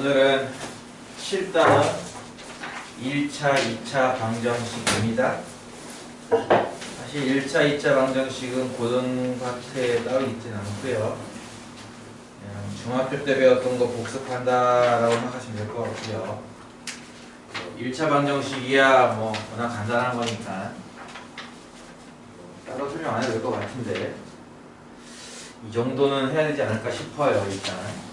오늘은 7단원 1차, 2차 방정식입니다. 사실 1차, 2차 방정식은 고등학교에 따로 있지는 않고요. 그냥 중학교 때 배웠던 거 복습한다라고 생각하시면 될 것 같고요. 1차 방정식이야 뭐 워낙 간단한 거니까 따로 설명 안 해도 될 것 같은데 이 정도는 해야 되지 않을까 싶어요. 일단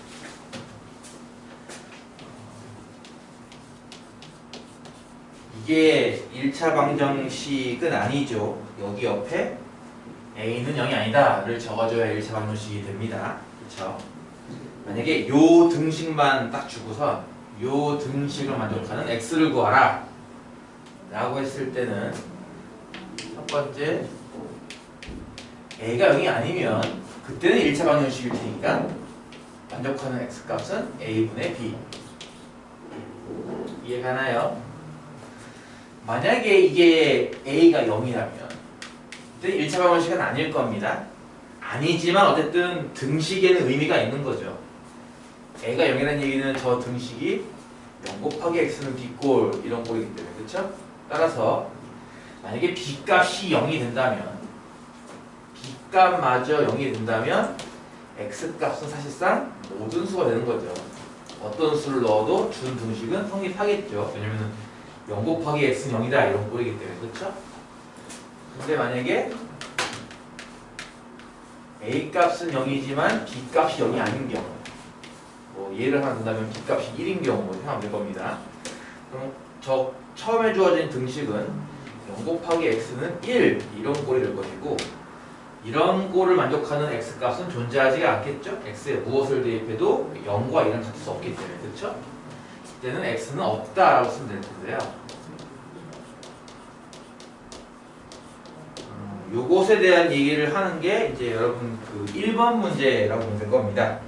이게 1차 방정식은 아니죠. 여기 옆에 A는 0이 아니다를 적어줘야 1차 방정식이 됩니다. 그렇죠? 만약에 요 등식만 딱 주고서 요 등식을 만족하는 x를 구하라 라고 했을 때는 첫 번째 a가 0이 아니면 그때는 1차 방정식일 테니까 만족하는 x 값은 a분의 b. 이해가나요? 만약에 이게 a가 0이라면 그때는 1차 방정식은 아닐 겁니다. 아니지만 어쨌든 등식에는 의미가 있는 거죠. a가 0이라는 얘기는 저 등식이 0 곱하기 x는 b꼴 이런 꼴이기 때문에 그렇죠? 따라서 만약에 b값이 0이 된다면 b값마저 0이 된다면 x값은 사실상 모든 수가 되는 거죠. 어떤 수를 넣어도 준 등식은 성립하겠죠. 왜냐면 0 곱하기 x는 0이다 이런 꼴이기 때문에 그렇죠? 근데 만약에 a값은 0이지만 b값이 0이 아닌 경우 뭐 예를 하나 든다면 b값이 1인 경우 생각하면 될 겁니다. 그럼 저 처음에 주어진 등식은 0 곱하기 x는 1 이런 꼴이 될 것이고 이런 꼴을 만족하는 x값은 존재하지가 않겠죠? x에 무엇을 대입해도 0과 1은 같을 수 없기 때문에 그렇죠? 이때는 x는 없다라고 쓰면 될 텐데요. 요것에 대한 얘기를 하는 게 이제 여러분 그 1번 문제라고 보면 될 겁니다.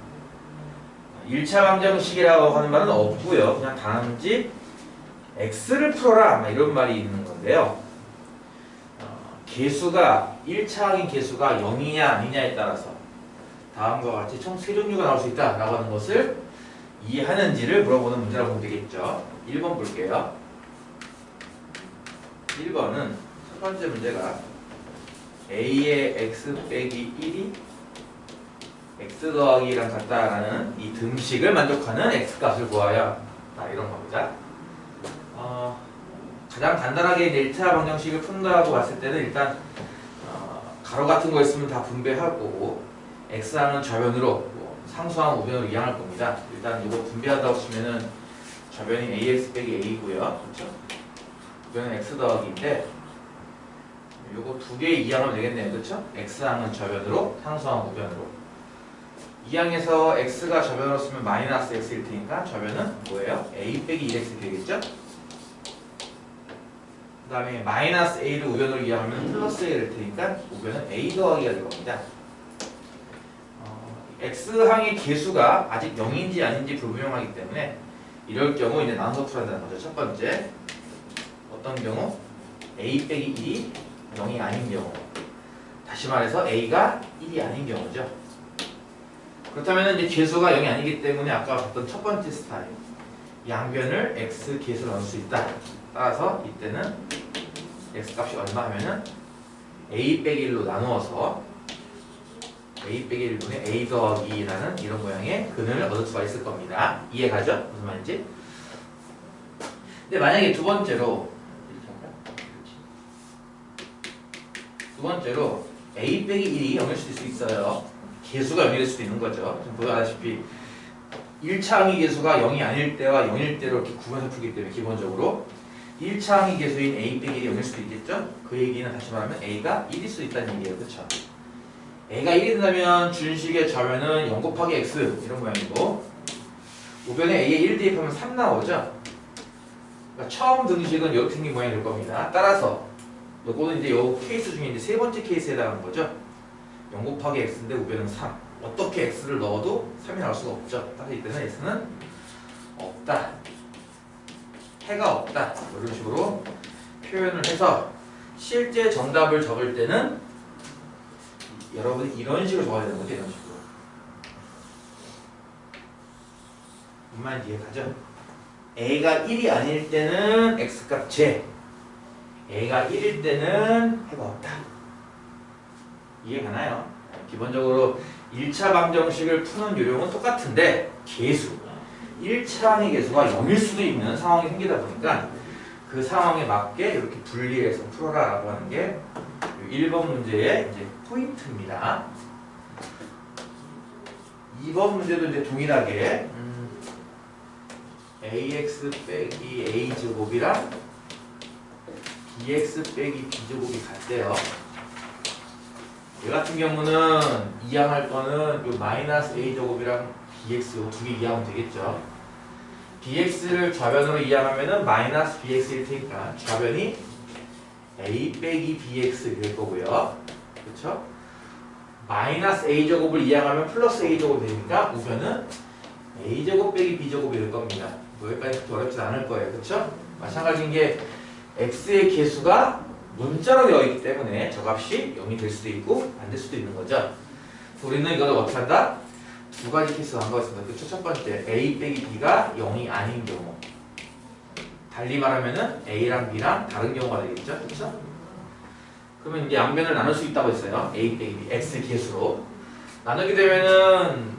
1차 방정식이라고 하는 말은 없고요. 그냥 단지 x를 풀어라 이런 말이 있는 건데요. 개수가 1차항인 개수가 0이냐 아니냐에 따라서 다음과 같이 총 3종류가 나올 수 있다라고 하는 것을 이해하는지를 물어보는 문제라고 보면 되겠죠. 1번 볼게요. 1번은 첫 번째 문제가 a의 x 빼기 1이 x 더하기 1이랑 같다라는 이 등식을 만족하는 x값을 구하여 이런 겁니다. 가장 간단하게 1차 방정식을 푼다고 봤을 때는 일단 가로 같은 거 있으면 다 분배할 거고 x항은 좌변으로 상수항 우변으로 이항할 겁니다. 일단 이거 분배한다고 치면은 좌변이 ax 빼기 a고요. 그렇죠? 우변은 x 더하기인데 요거 두 개 이항하면 되겠네요. 그렇죠? x항은 좌변으로 상수항 우변으로 이항에서 x가 좌변으로 쓰면 마이너스 x일 테니까 좌변은 뭐예요? a 빼기 2x 되겠죠? 그 다음에 마이너스 a를 우변으로 이항하면 플러스 a를 테니까 우변은 a 더하기가 될 겁니다. x항의 개수가 아직 0인지 아닌지 불분명하기 때문에 이럴 경우 이제 나눠서 풀어야 되는 거죠. 첫 번째 어떤 경우? a 빼기 1이 0이 아닌 경우 다시 말해서 a가 1이 아닌 경우죠. 그렇다면 이제 개수가 0이 아니기 때문에 아까 봤던 첫 번째 스타일 양변을 x 개수로 나눌 수 있다. 따라서 이때는 x값이 얼마 하면은 a 빼기 1로 나누어서 a 빼기 1분의 a 더하기 2라는 이런 모양의 근을 얻을 수가 있을 겁니다. 이해가죠? 무슨 말인지? 근데 만약에 두 번째로 a 빼기 1이 0일 수도 있어요. 개수가 0일 수도 있는 거죠. 지금 보다시피 1차항의 개수가 0이 아닐 때와 0일 때로 이렇게 구분해서 풀기 때문에 기본적으로 1차항의 개수인 a 빼기 1이 0일 수도 있겠죠? 그 얘기는 다시 말하면 a가 1일 수도 있다는 얘기예요. 그렇죠? a가 1이 된다면 준식의 좌변은 0 곱하기 x 이런 모양이고 우변에 a에 1 대입하면 3 나오죠? 그러니까 처음 등식은 이렇게 생긴 모양이 될 겁니다. 따라서 요거는 이제 요 케이스 중에 이제 세 번째 케이스에 해당하는 거죠. 0 곱하기 x인데 우변은 3. 어떻게 x를 넣어도 3이 나올 수가 없죠. 따라서 이때는 x는 없다. 해가 없다. 이런 식으로 표현을 해서 실제 정답을 적을 때는 여러분이 이런 식으로 적어야 되는 거죠. 이런 식으로. 이만 이해 가죠? a가 1이 아닐 때는 x값 j, a가 1일 때는 해가 없다. 이해 가나요? 기본적으로 1차 방정식을 푸는 요령은 똑같은데 계수, 1차항의 계수가 0일 수도 있는 상황이 생기다 보니까 그 상황에 맞게 이렇게 분리해서 풀어라 라고 하는 게 1번 문제의 이제 포인트입니다. 2번 문제도 이제 동일하게 ax 빼기 a제곱이랑 bx 빼기 b제곱이 같대요. 얘 같은 경우는 이항할 거는 요 마이너스 a제곱이랑 bx 요 두 개 이항하면 되겠죠. bx를 좌변으로 이항하면은 마이너스 bx일 테니까 좌변이 a 빼기 bx 될 거고요. 그렇죠? 마이너스 a제곱을 이항하면 플러스 a제곱이 되니까 우변은 a제곱 빼기 b제곱이 될 겁니다. 뭐 여기까지 그렇게 어렵진 않을 거예요. 그렇죠? 마찬가지인 게 x의 계수가 문자로 되어 있기 때문에 저 값이 0이 될 수도 있고 안 될 수도 있는 거죠. 우리는 이걸 어떻게 한다? 두 가지 케이스가 한 거였습니다. 그렇죠? 첫 번째, a 빼기 b가 0이 아닌 경우. 달리 말하면은 a랑 b랑 다른 경우가 되겠죠? 그렇죠? 그러면 이제 양변을 나눌 수 있다고 했어요. a 빼기 b, x 계수로. 나누게 되면은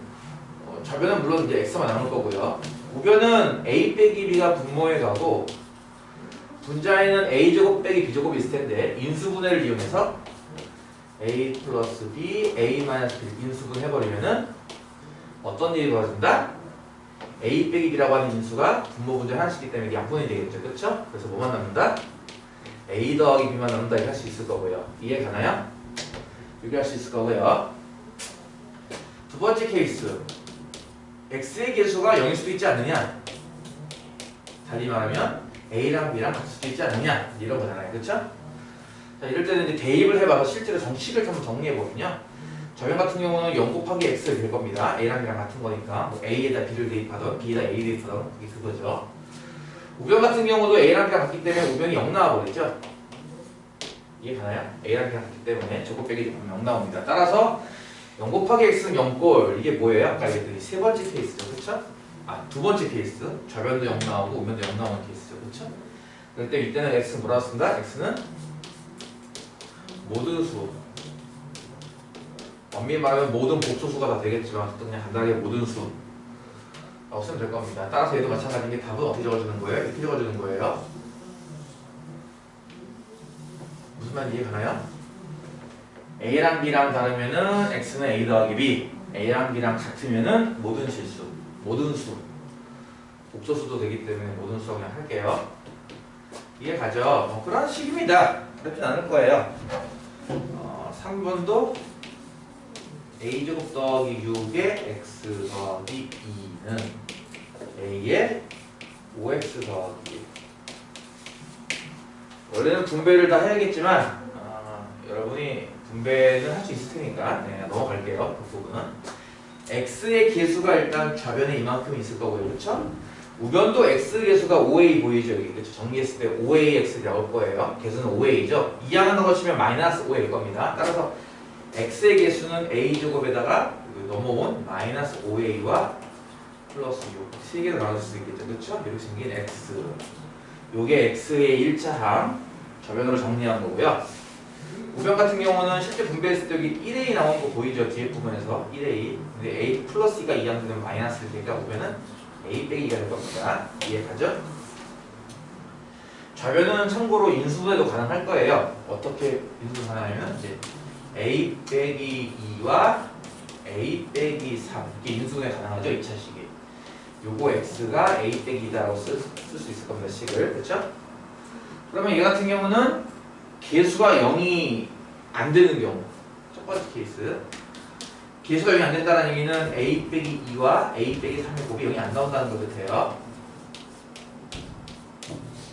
좌변은 물론 이제 x만 나눌 거고요. 우변은 a 빼기 b가 분모에 가고 분자에는 a제곱 빼기 b제곱이 있을 텐데 인수분해를 이용해서 a 플러스 b, a 마이너스 b 인수분 해버리면은 어떤 일이 벌어진다? a 빼기 b라고 하는 인수가 분모 분자 하나씩이기 때문에 양분이 되겠죠. 그렇죠? 그래서 뭐만 남는다? a 더하기 b만 남는다 이렇게 할 수 있을 거고요. 이해 가나요? 이렇게 할 수 있을 거고요. 두 번째 케이스, x의 계수가 0일 수도 있지 않느냐? 달리 말하면 a랑 b랑 같을 수도 있지 않느냐? 이런 거잖아요. 그렇죠? 자, 이럴 때는 이제 대입을 해봐서 실제로 정식을 한번 정리해보면요. 저변 같은 경우는 0 곱하기 x가 될 겁니다. a랑 b랑 같은 거니까 뭐 a에다 b를 대입하던 b에다 a 대입하던 그게 그거죠. 우변 같은 경우도 a랑 b랑 같기 때문에 우변이 0 나와버리죠. 이해 가나요? a랑 b랑 같기 때문에 저거 빼기 0 나옵니다. 따라서 0 곱하기 x는 0꼴. 이게 뭐예요? 아까 얘기했더니 세 번째 케이스죠. 그렇죠? 두 번째 케이스. 좌변도 0 나오고 우변도 0 나오는 케이스죠. 그렇죠? 그럴 때 이때는 x는 뭐라고 쓴다? x는 모든 수. 엄밀히 말하면 모든 복소수가 다 되겠지만 그냥 간단하게 모든 수 라고 쓰면 될 겁니다. 따라서 얘도 마찬가지인 게 답은 어떻게 적어주는 거예요? 이렇게 적어주는 거예요. 무슨 말인지 이해 가나요? a랑 b랑 다르면은 x는 a 더하기 b, a랑 b랑 같으면은 모든 실수, 모든 수, 복소수도 되기 때문에 모든 수라고 그냥 할게요. 이해 가죠? 그런 식입니다. 어렵진 않을 거예요. 3번도 a제곱 더하기 6의 x 더하기 b는 a의 5x 더하기 1. 원래는 분배를 다 해야겠지만 여러분이 분배는 할 수 있을 테니까 넘어갈게요. 그 부분은 x의 계수가 일단 좌변에 이만큼 있을 거고요. 그렇죠? 우변도 x 계수가 5a 보이죠? 여기 그렇죠? 정리했을 때 5ax 나올 거예요. 계수는 5a죠. 이항하는 거 치면 마이너스 5일 겁니다. 따라서 x의 계수는 a제곱에다가 넘어온 마이너스 5a와 플러스 6 세 개로 나눌 수 있겠죠. 그렇죠? 이렇게 생긴 x. 요게 x의 1차항 좌변으로 정리한 거고요. 우변 같은 경우는 실제 분배했을 때 여기 1a 나온 거 보이죠? 뒤에 부분에서 1a. 근데 a 플러스 2가 이항되면 마이너스를 되니까 우변은 a 빼기가 될 겁니다. 이해 가죠? 좌변은 참고로 인수분해도 가능할 거예요. 어떻게 인수분해 하냐면 이제 a 빼기 2와 a 빼기 3 이게 인수분해 가능하죠? 2차식이. 요거 x가 a 빼기 2라고 쓸 수 있을 겁니다. 식을. 그렇죠? 그러면 얘 같은 경우는 계수가 0이 안 되는 경우. 첫 번째 케이스. 계수가 0이 안 된다는 얘기는 a 빼기 2와 a 빼기 3의 곱이 0이 안 나온다는 것 같아요.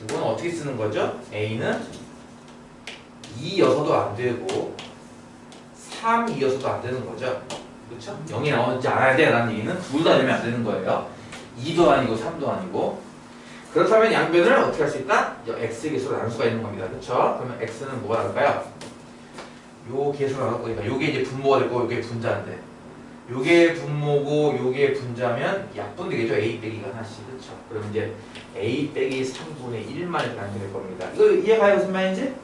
이건 어떻게 쓰는 거죠? a는 2여서도 안 되고 3이어서도 안 되는 거죠. 그렇죠? 0이 나오지 않아야 돼 라는 얘기는 둘 다 되면 안 되는 거예요. 2도 아니고 3도 아니고. 그렇다면 양변을 어떻게 할 수 있다? x의 계수로 나눌 수가 있는 겁니다. 그렇죠? 그러면 x는 뭐가 나올까요? 요 계수로 나눌 거니까 요게 이제 분모가 될 거고 요게 분자인데 요게 분모고 요게 분자면 약분 되겠죠. a 빼기가 하나씩. 그렇죠. 그럼 이제 a 빼기 3분의 1만을 가는 될 겁니다. 이거 이해가요? 무슨 말인지?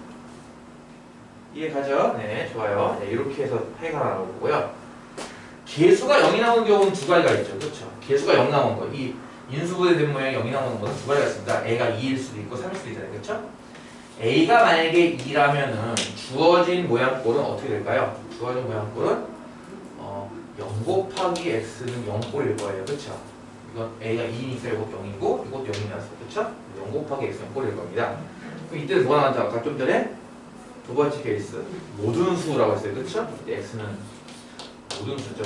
이해가죠? 네, 좋아요. 네, 이렇게 해서 해가 나오고요. 개수가 0이 나오는 경우는 두 가지가 있죠. 그렇죠. 개수가 0 나오는 거. 이 인수분해 된 모양이 0이 나오는 것은 두 가지가 있습니다. a가 2일 수도 있고 3일 수도 있잖아요. 그렇죠? a가 만약에 2라면은 주어진 모양꼴은 어떻게 될까요? 주어진 모양꼴은 0 곱하기 x는 0꼴일 거예요. 그렇죠? 이건 a가 2니까 이것도 0이고 이것도 0이 나왔어요. 그렇죠? 0 곱하기 x는 0꼴일 겁니다. 그럼 이때는 뭐가 나왔죠? 아까 좀 전에 두 번째 케이스 모든 수라고 했어요. 그렇죠? 이때 x는 모든 수죠.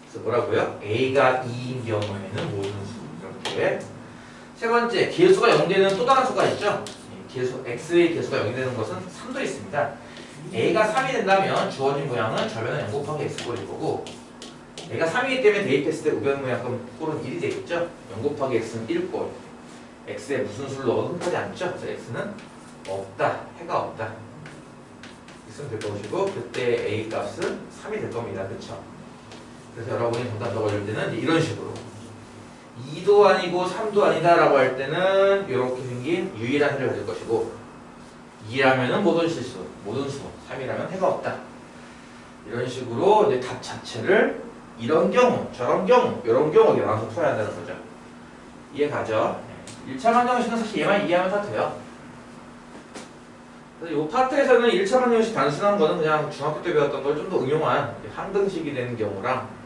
그래서 뭐라고요? a가 2인 경우에는 모든 수. 이렇게. 세 번째, 개수가 0 되는 또 다른 수가 있죠. 개수 x의 개수가 0이 되는 것은 3도 있습니다. a가 3이 된다면 주어진 모양은 절변은 0 곱하기 x꼴일 거고, a가 3이기 때문에 대입했을 때 우변 모양 꼴은 1이 되겠죠. 0 곱하기 x는 1꼴. x에 무슨 수를 넣어도 흠하지 않죠. 그래서 x는 없다, 해가 없다. 있으면 될 것이고, 그때 a 값은 3이 될 겁니다. 그렇죠? 그래서 여러분이 정답 적어줄 때는 이런 식으로 2도 아니고 3도 아니다 라고 할 때는 이렇게 생긴 유일한 해를 가질 것이고, 2라면은 모든 실수, 모든 수, 3이라면 해가 없다. 이런 식으로 이제 답 자체를 이런 경우, 저런 경우, 이런 경우 이렇게 나눠서 풀어야 한다는 거죠. 이해가죠? 1차 방정식은 사실 얘만 이해하면 다 돼요. 그래서 이 파트에서는 1차 방정식 단순한 거는 그냥 중학교 때 배웠던 걸 좀 더 응용한 항등식이 되는 경우랑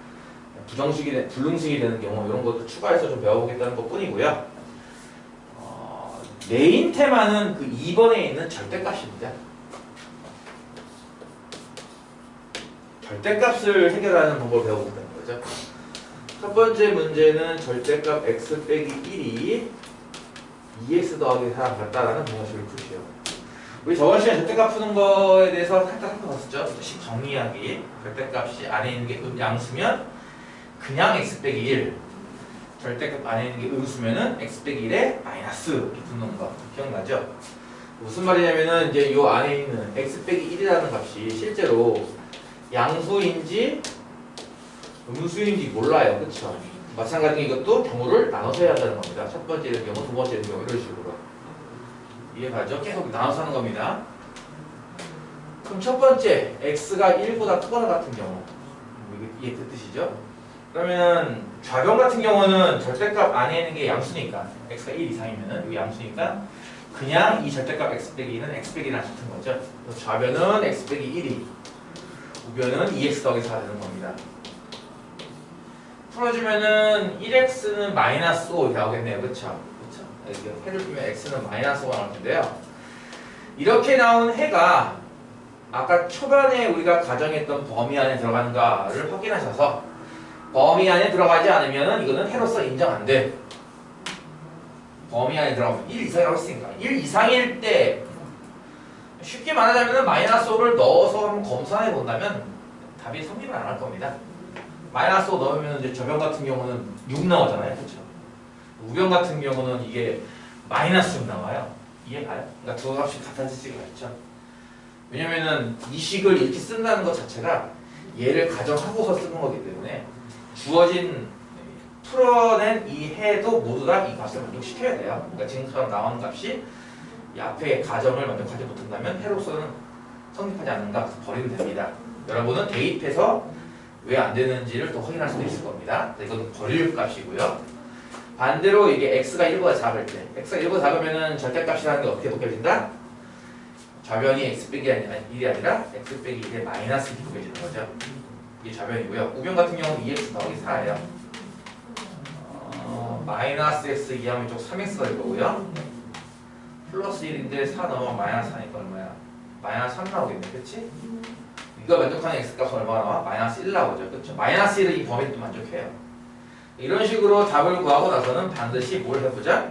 불능식이 되는 경우 이런 것도 추가해서 좀 배워보겠다는 것 뿐이고요. 메인 테마는 그 2번에 있는 절대값입니다. 절대값을 해결하는 방법을 배워보겠다는 거죠. 첫 번째 문제는 절대값 x 빼기 1이 2x 더하기 4랑 같다라는 방정식을 푸시오. 우리 저번 시간에 절대값 푸는 거에 대해서 살짝 살펴봤었죠. 식 정리하기. 절대값이 안에 있는 게 양수면 그냥 x 빼기 1, 절대값 안에 있는 게 음수면은 x 빼기 1에 마이너스 이렇게 붙는 거 기억나죠? 무슨 말이냐면은 이제 요 안에 있는 x 빼기 1이라는 값이 실제로 양수인지 음수인지 몰라요. 그쵸? 마찬가지로 이것도 경우를 나눠서 해야 한다는 겁니다. 첫 번째 되는 경우, 두 번째 되는 경우 이런 식으로 이해가죠? 계속 나눠서 하는 겁니다. 그럼 첫 번째 x가 1보다 크거나 같은 경우 이게 그 뜻이죠? 그러면 좌변 같은 경우는 절대값 안에 있는 게 양수니까 x가 1 이상이면은 이게 양수니까 그냥 이 절대값 x 빼기 2는 x 빼기 1이랑 같은 거죠. 그래서 좌변은 x 빼기 1이, 우변은 2x 더하기 4 되는 겁니다. 풀어주면은 1x는 마이너스 5 이렇게 나오겠네요. 그쵸? 그쵸? 이렇게 해를 풀면 x는 마이너스 5가 나올 텐데요. 이렇게 나온 해가 아까 초반에 우리가 가정했던 범위 안에 들어가는가를 확인하셔서 범위 안에 들어가지 않으면 이거는 해로서 인정 안 돼. 범위 안에 들어가면 1 이상이라고 했으니까 1 이상일 때 쉽게 말하자면 마이너스 5를 넣어서 한번 검사해 본다면 답이 성립을 안 할 겁니다. 마이너스 5 넣으면 이제 저변 같은 경우는 6 나오잖아요. 그렇죠? 우변 같은 경우는 이게 마이너스 6 나와요. 이해가요? 그러니까 두 값이 같아지지가 않죠. 왜냐면은 이 식을 이렇게 쓴다는 것 자체가 얘를 가정하고서 쓰는 거기 때문에 주어진 풀어낸 이 해도 모두 다 이 값을 만족시켜야 돼요. 그러니까 지금처럼 나오는 값이 이 앞에 가정을 만족하지 못한다면 해로서는 성립하지 않는다. 그래서 버리면 됩니다. 여러분은 대입해서 왜 안 되는지를 또 확인할 수도 있을 겁니다. 이건 버릴 값이고요. 반대로 이게 x가 1보다 작을 때, x가 1보다 작으면 절대값이라는 게 어떻게 높여진다? 좌변이 x 빼기 1이 아니라 x 빼기 1의 마이너스 1이 높여지는 거죠. 이게 좌변이고요. 우변 같은 경우는 2x 더하기 4예요. 마이너스 x 이하면 쪽 3x가 될 거고요. 플러스 1인데 4 넣으면 마이너스 4니까 얼마야? 마이너스 3 나오겠네. 그치? 이거 만족하는 x값은 얼마가 나와? 마이너스 1 나오죠. 그쵸? 마이너스 1은 이 범위를 또 만족해요. 이런 식으로 답을 구하고 나서는 반드시 뭘 해보자?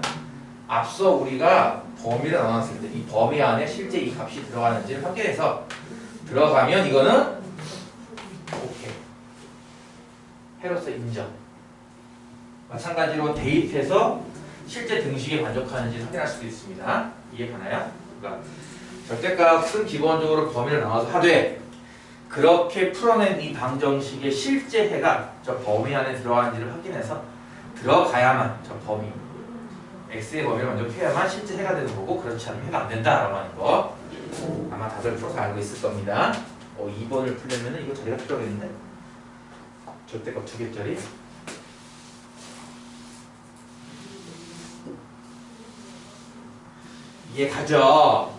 앞서 우리가 범위를 나눴을 때 이 범위 안에 실제 이 값이 들어가는지를 확인해서 들어가면 이거는 오케이. 해로서 인정. 마찬가지로 대입해서 실제 등식에 만족하는지 확인할 수도 있습니다. 이해가나요? 그러니까 절대값은 기본적으로 범위를 나눠서 하되 그렇게 풀어낸 이 방정식의 실제 해가 저 범위 안에 들어가는지를 확인해서 들어가야만 저 범위 x의 범위를 만족해야만 실제 해가 되는 거고 그렇지 않으면 해가 안 된다라고 하는 거 아마 다들 풀어서 알고 있을 겁니다. 2번을 풀려면 이거 자리가 필요하겠는데 절대값 2개짜리 이해 가죠?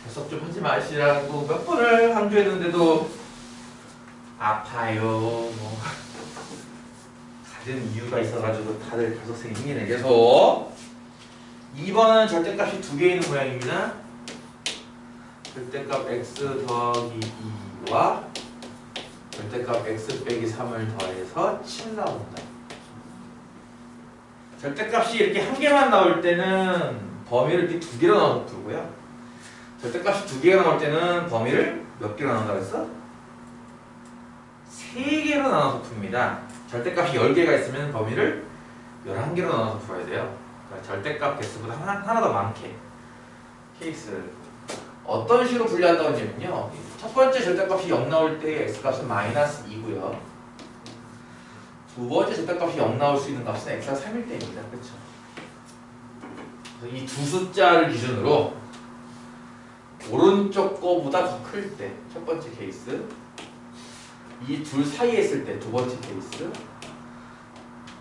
계속 좀 하지 마시라고 몇 번을 강조했는데도 아파요. 뭐 가진 이유가 있어가지고 다들 계속 생기네. 계속 2번은 절대값이 2개 있는 모양입니다. 절대값 x 더하기 2와 절대값 x 빼기 3을 더해서 7 나온다. 절대값이 이렇게 한 개만 나올 때는 범위를 이렇게 2개로 나눠서 풀고요. 절대값이 2개가 나올 때는 범위를 몇 개로 나눈다고 했어? 3개로 나눠서 풉니다. 절대값이 10개가 있으면 범위를 11개로 나눠서 풀어야 돼요. 그러니까 절대값 개수보다 하나 더 많게. 케이스 어떤 식으로 분류한다고 하냐면요. 첫 번째 절대값이 0 나올 때 x값은 마이너스 2고요. 두 번째 절대값이 0 나올 수 있는 값은 x가 3일 때입니다. 그렇죠? 이 두 숫자를 기준으로 오른쪽 거보다 더 클 때 첫 번째 케이스, 이 둘 사이에 있을 때 두 번째 케이스,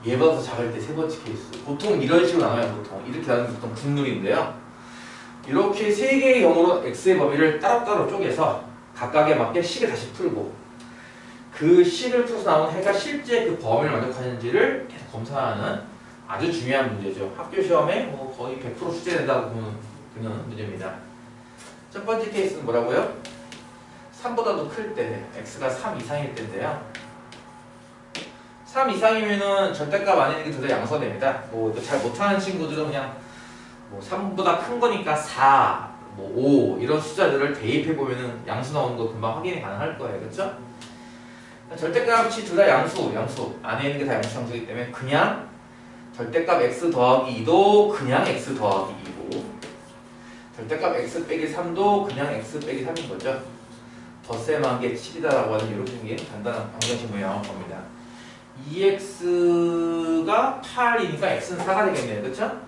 얘보다 더 작을 때 세 번째 케이스. 보통 이런 식으로 나와요. 이렇게 나누는 보통 국룰인데요. 이렇게 세 개의 경우로 x의 범위를 따로따로 쪼개서 각각에 맞게 식을 다시 풀고 그 식을 풀어서 나온 해가 실제 그 범위를 만족하는지를 계속 검사하는 아주 중요한 문제죠. 학교 시험에 뭐 거의 100% 출제된다고 보는 문제입니다. 첫 번째 케이스는 뭐라고요? 3보다도 클 때, x가 3 이상일 때인데요. 3 이상이면은 절대값 안에 있는 게 둘 다 양수됩니다. 뭐 잘 못하는 친구들은 그냥 뭐 3보다 큰 거니까 4, 뭐 5 이런 숫자들을 대입해 보면은 양수 나오는 거 금방 확인이 가능할 거예요, 그렇죠? 절대값이 둘 다 양수 안에 있는 게 다 양수이기 때문에 그냥 절대값 x 더하기 2도 그냥 x 더하기 2고 절대값 x 빼기 3도 그냥 x 빼기 3인 거죠. 덧셈한 게 7이다라고 하는 이런 게 간단한 방정식 모양을 겁니다. 2x가 8이니까 x는 4가 되겠네요. 그렇죠?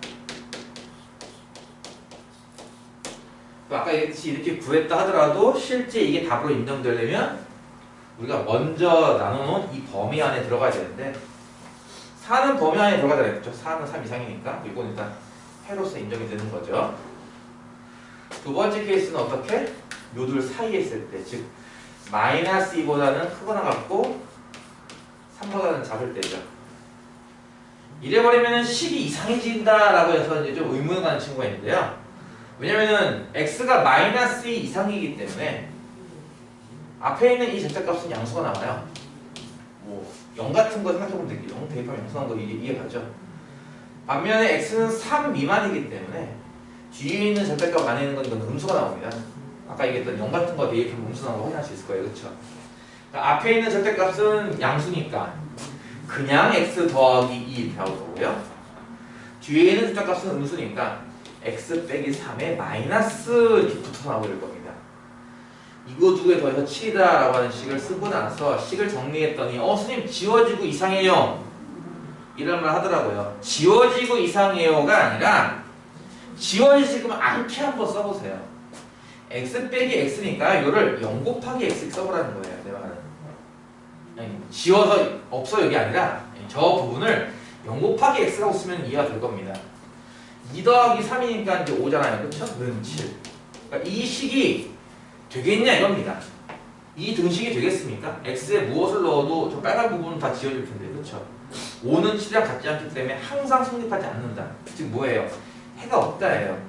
아까 이렇게 구했다 하더라도 실제 이게 답으로 인정되려면 우리가 먼저 나눠놓은 이 범위 안에 들어가야 되는데 4는 범위 안에 들어가야 되겠죠. 4는 3 이상이니까 이건 일단 해로서 인정이 되는 거죠. 두 번째 케이스는 어떻게? 요 둘 사이에 있을 때, 즉 마이너스 2보다는 크거나 같고 3보다는 작을 때죠. 이래버리면 식이 이상해진다라고 해서 이제 좀 의문을 가는 친구가 있는데요. 왜냐면은 x가 마이너스 2 이상이기 때문에 앞에 있는 이 절대값은 양수가 나와요. 뭐 0 같은 거 생각해보면 되게 0 대입하면 양수 나오는 거 이해가죠? 반면에 x는 3 미만이기 때문에 뒤에 있는 절대값 안에 있는 건 이건 음수가 나옵니다. 아까 얘기했던 0 같은 거 대입하면 음수 나오는 거 확인할 수 있을 거예요. 그렇죠? 그러니까 앞에 있는 절대값은 양수니까 그냥 x 더하기 2 이렇게 나올 거고요. 뒤에 있는 절대값은 음수니까 x 빼기 3에 마이너스 이렇게 붙어서 나오게 겁니다. 이거 두 개 더해서 7이다 라고 하는 식을 쓰고 나서 식을 정리했더니 스님 지워지고 이상해요 이런 말 하더라고요. 지워지고 이상해요가 아니라 지워지지 않게 한번 써보세요. x 빼기 x니까 이거를 0 곱하기 x 써보라는 거예요. 내가 하는 지워서 없어 여기 아니라 저 부분을 0 곱하기 x라고 쓰면 이해가 될 겁니다. 2 더하기 3이니까 이제 5잖아요. 그쵸? 는 7. 그러니까 이 식이 되겠냐 이겁니다. 이 등식이 되겠습니까? x에 무엇을 넣어도 저 빨간 부분은 다 지워질 텐데. 그쵸? 5는 7이랑 같지 않기 때문에 항상 성립하지 않는다. 즉 뭐예요? 해가 없다예요.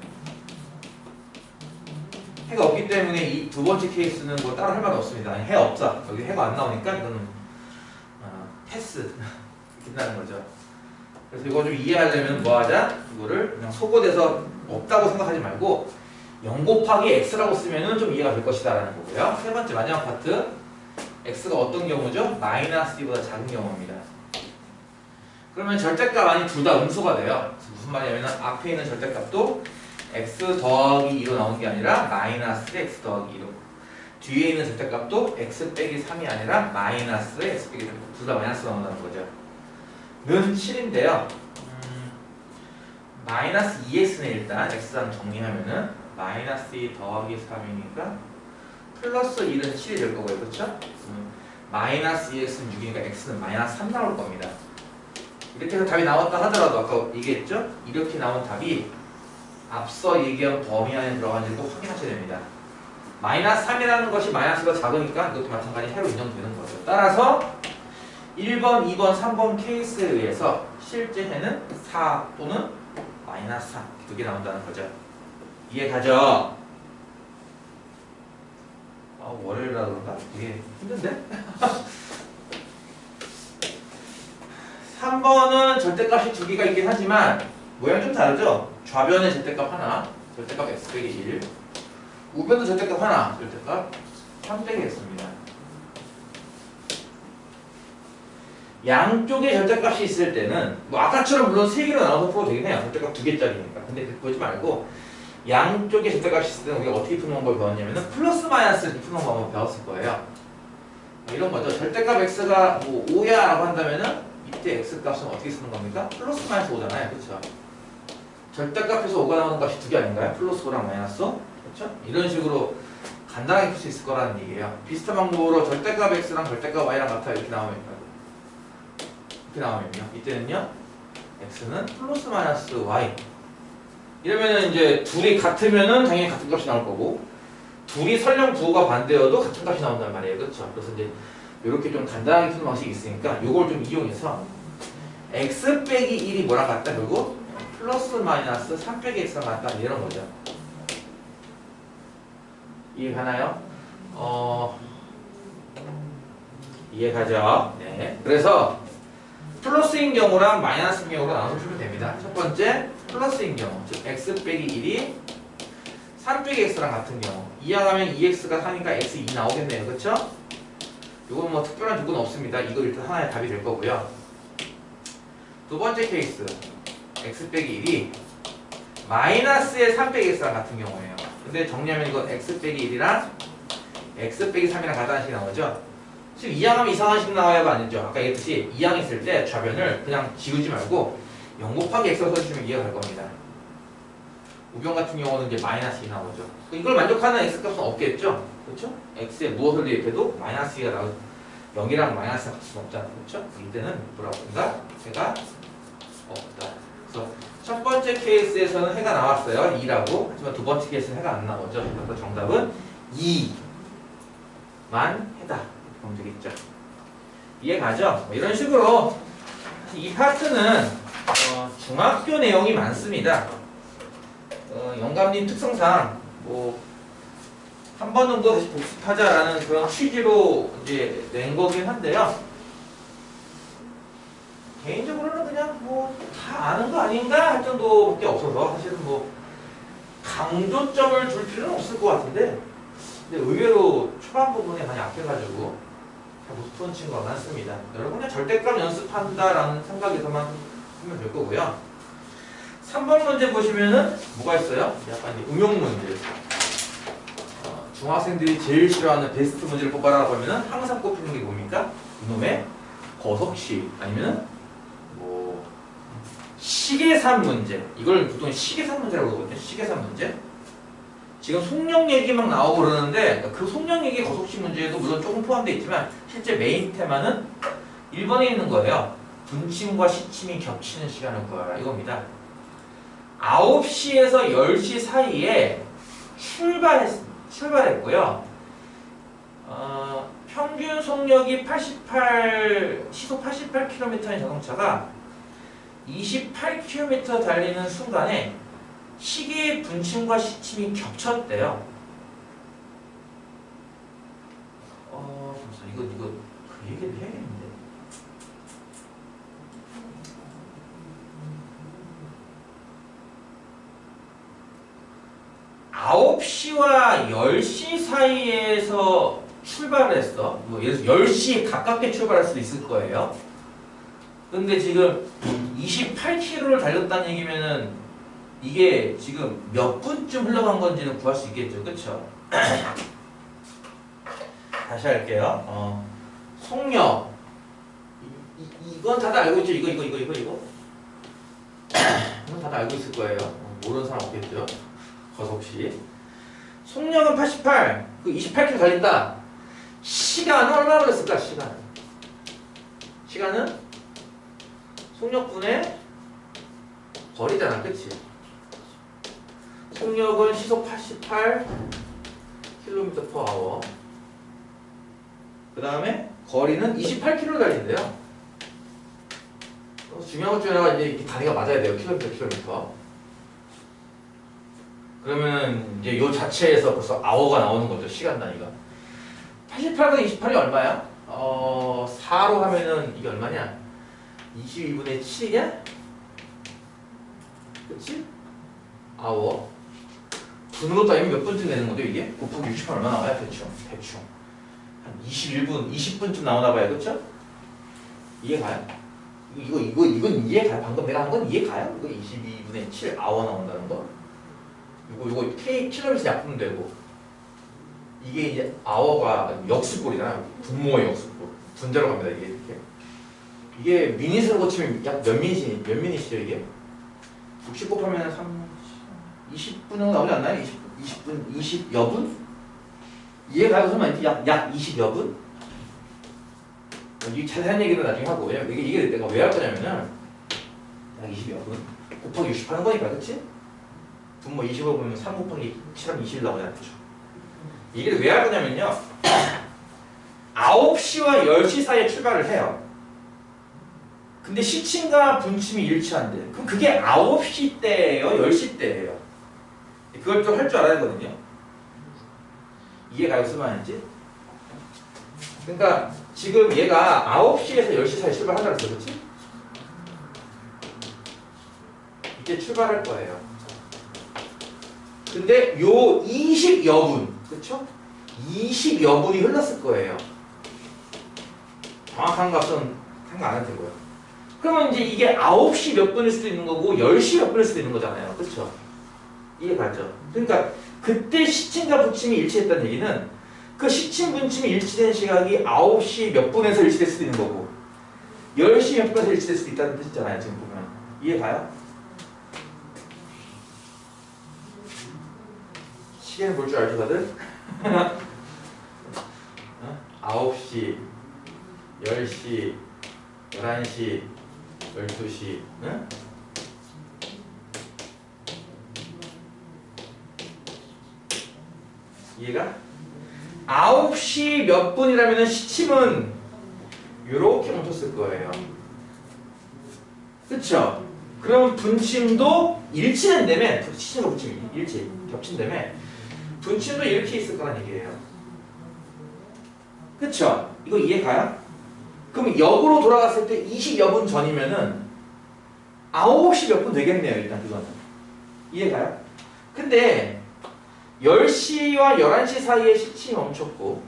해가 없기 때문에 이 두 번째 케이스는 뭐 따로 할 말 없습니다. 해 없다. 여기 해가 안 나오니까 이거는 패스. 끝나는 거죠. 그래서 이거 좀 이해하려면 뭐 하자? 이거를 그냥 소거돼서 없다고 생각하지 말고 0 곱하기 x라고 쓰면은 좀 이해가 될 것이다 라는 거고요. 세 번째 마지막 파트 x가 어떤 경우죠? 마이너스 2보다 작은 경우입니다. 그러면 절대값 안이 둘 다 음수가 돼요. 무슨 말이냐면 앞에 있는 절대값도 x 더하기 2로 나오는 게 아니라 마이너스 x 더하기 2로 뒤에 있는 절대값도 x 빼기 3이 아니라 마이너스 x 빼기 3. 둘 다 마이너스 나온다는 거죠. 는 7인데요. 마이너스 2x는 일단 x랑 정리하면은 마이너스 2 더하기 3이니까 플러스 1은 7이 될 거고요. 그렇죠? 마이너스 2x는 6이니까 x는 마이너스 3 나올 겁니다. 이렇게 해서 답이 나왔다 하더라도 아까 얘기했죠? 이렇게 나온 답이 앞서 얘기한 범위 안에 들어가는지도 확인하셔야 됩니다. 마이너스 3이라는 것이 마이너스가 작으니까 이것도 마찬가지 해로 인정되는 거죠. 따라서 1번, 2번, 3번 케이스에 의해서 실제 해는 4 또는 마이너스 3 두 개 나온다는 거죠. 이해 가죠? 월요일이라 그런가? 되게 힘든데? 3번은 절대값이 두 개가 있긴 하지만 모양이 좀 다르죠? 좌변에 절대값 하나, 절대값 x 빼기 1. 우변도 절대값 하나, 절대값 3 빼기 x입니다. 양쪽에 절대값이 있을 때는 뭐 아까처럼 물론 3개로 나눠서 풀어도 되긴 해요. 절대값 2개짜리니까. 근데 그러지 말고 양쪽에 절대값이 있을 때는 우리가 어떻게 푸는 방법을 배웠냐면은 플러스 마이너스를 푸는 방법을 배웠을 거예요. 이런 거죠. 절대값 x가 뭐 5야 라고 한다면은 이때 x 값은 어떻게 쓰는 겁니까? 플러스 마이너스 5잖아요. 그렇죠? 절대값에서 5가 나오는 값이 두 개 아닌가요? 플러스 5랑 마이너스 5? 그렇죠? 이런 식으로 간단하게 풀 수 있을 거라는 얘기예요. 비슷한 방법으로 절대값 x랑 절대값 y랑 같아 이렇게 나오면요. 이때는요. x는 플러스 마이너스 y. 이러면은 이제 둘이 같으면은 당연히 같은 값이 나올 거고 둘이 설령 부호가 반대여도 같은 값이 나온단 말이에요. 그렇죠? 그래서 이제 이렇게 좀 간단하게 푸는 방식이 있으니까 이걸 좀 이용해서 x 빼기 1이 뭐랑 같다? 결국 플러스 마이너스 3 빼기 x랑 같다 이런 거죠. 이해가나요? 이해가죠? 네. 그래서 플러스인 경우랑 마이너스인 경우로 나눠서 풀면 됩니다. 첫 번째 플러스인 경우, 즉 x 빼기 1이 3 빼기 x랑 같은 경우 이항하면 2x가 4니까 x 2 나오겠네요. 그렇죠? 이건 뭐 특별한 조건 없습니다. 이거 일단 하나의 답이 될 거고요. 두 번째 케이스 x 빼기 1이 마이너스의 3 빼기 x랑 같은 경우예요. 근데 정리하면 이건 x 빼기 1이랑 x 빼기 3이랑 같다는 식이 나오죠. 지금 이항하면 이상한 식 나와야가 아니죠. 아까 얘기했듯이 이항했을 때 좌변을 그냥 지우지 말고 0 곱하기 x로 써주시면 이해가 갈 겁니다. 우변 같은 경우는 이제 마이너스 2 나오죠. 이걸 만족하는 x값은 없겠죠? 그렇죠? x에 무엇을 대입해도 마이너스 2가 나오죠. 0이랑 마이너스가 같을 수는 없잖아요. 그렇죠? 이때는 뭐라고인가? 해가 없다. 그래서 첫 번째 케이스에서는 해가 나왔어요. 2라고. 하지만 두 번째 케이스는 해가 안 나오죠. 그래서 정답은 2만 해다. 보면 되겠죠. 이해 가죠? 뭐 이런 식으로 이 파트는 중학교 내용이 많습니다. 영감님 특성상 뭐 한 번 정도 다시 복습하자라는 그런 취지로 이제 낸 거긴 한데요. 개인적으로는 그냥 뭐 다 아는 거 아닌가 할 정도밖에 없어서 사실은 뭐 강조점을 줄 필요는 없을 것 같은데, 근데 의외로 초반 부분에 많이 약해가지고 못 푸는 친구가 많습니다. 여러분 그냥 절대값 연습한다라는 생각에서만 하면 될 거고요. 3번 문제 보시면은 뭐가 있어요? 약간 응용 문제. 중학생들이 제일 싫어하는 베스트 문제를 뽑아라 보면은 항상 꼽히는 게 뭡니까? 이놈의 거석식 아니면은 뭐 시계산 문제. 이걸 보통 시계산 문제라고 그러거든요. 시계산 문제. 지금 속력 얘기 막 나오고 그러는데 그 속력 얘기 거속식 문제에도 물론 조금 포함되어 있지만 실제 메인 테마는 1번에 있는 거예요. 분침과 시침이 겹치는 시간을 구하라 이겁니다. 9시에서 10시 사이에 출발했고요. 평균 속력이 시속 88km인 자동차가 28km 달리는 순간에 시계의 분침과 시침이 겹쳤대요. 잠시만 이거 그 얘기를 해야겠는데. 아홉 시와 10시 사이에서 출발을 했어. 뭐 예를 들어서 10시에 가깝게 출발할 수도 있을 거예요. 근데 지금 28km를 달렸다는 얘기면은 이게 지금 몇 분쯤 흘러간 건지는 구할 수 있겠죠. 그쵸? 다시 할게요. 속력. 이건 다들 알고 있죠? 이거. 이건 다들 알고 있을 거예요. 모르는 사람 없겠죠? 거속시. 속력은 88. 그 28km 달린다. 시간은 얼마나 걸렸을까? 시간은 속력분의 거리잖아. 그치? 속력은 시속 88km/h. 그 다음에 거리는 28km 달린대요. 중요한 것 중에 하나가 이제 단위가 맞아야 돼요. 킬로미터. 그러면 이제 요 자체에서 벌써 아워가 나오는 거죠. 시간 단위가. 88보다 28이 얼마야? 4로 하면은 이게 얼마냐? 22분의 7이냐? 그치? 아워. 분으로 따지면 몇 분쯤 되는 거죠, 이게? 곱하기 60분 얼마 나와요? 대충. 한 21분, 20분쯤 나오나 봐요. 그쵸? 이해가요? 이건 이해가요? 방금 내가 한 건 이해가요? 이거 22분의 7 아워 나온다는 거? 이거 킬로미터 약분 되고. 이게 이제 아워가 역수꼴이잖아요. 분모의 역수꼴. 분자로 갑니다, 이게 이렇게. 이게 미닛으로 고치면 약 몇 미닛이죠, 이게? 60 곱하면 20분 정도 나오지 않나요? 20분, 20여 분? 이해가요? 설마 약 20여 분? 이 자세한 얘기는 나중에 하고. 왜냐면 이게 내가 왜 할 거냐면은 약 20여 분 곱하기 60 하는 거니까, 그치? 분모 20을 보면 3 곱하기 7하면 20 나오잖아요. 이게 왜 할 거냐면요. 9시와 10시 사이에 출발을 해요. 근데 시침과 분침이 일치한대. 그럼 그게 9시 때예요? 10시 때예요? 그걸 좀 할 줄 알아야 되거든요. 이해가 무슨 말인지? 그러니까 지금 얘가 9시에서 10시 사이에 출발한다고 했어. 그렇지? 이제 출발할 거예요. 근데 요 20여 분, 그쵸? 20여 분이 흘렀을 거예요. 정확한 값은 생각 안 해도 되고요. 그러면 이제 이게 9시 몇 분일 수도 있는 거고 10시 몇 분일 수도 있는 거잖아요. 그쵸? 이해가죠? 그러니까 그때 시침과 분침이 일치했다는 얘기는 그 시침, 분침이 일치된 시각이 9시 몇 분에서 일치될 수도 있는 거고 10시 몇 분에서 일치될 수도 있다는 뜻이잖아요. 지금 보면. 이해가요? 시계는 볼 줄 알죠, 다들? 9시, 10시, 11시, 12시, 응? 이해가? 9시 몇 분이라면 시침은 이렇게 멈췄을 거예요. 그쵸? 그러면 분침도 일치된다며, 시침과 분침이 겹친다며 분침도 이렇게 있을 거란 얘기예요. 그쵸? 이거 이해가요? 그럼 역으로 돌아갔을 때 20여 분 전이면은 9시 몇 분 되겠네요. 일단 그거는. 이해가요? 근데 10시와 11시 사이에 시침이 멈췄고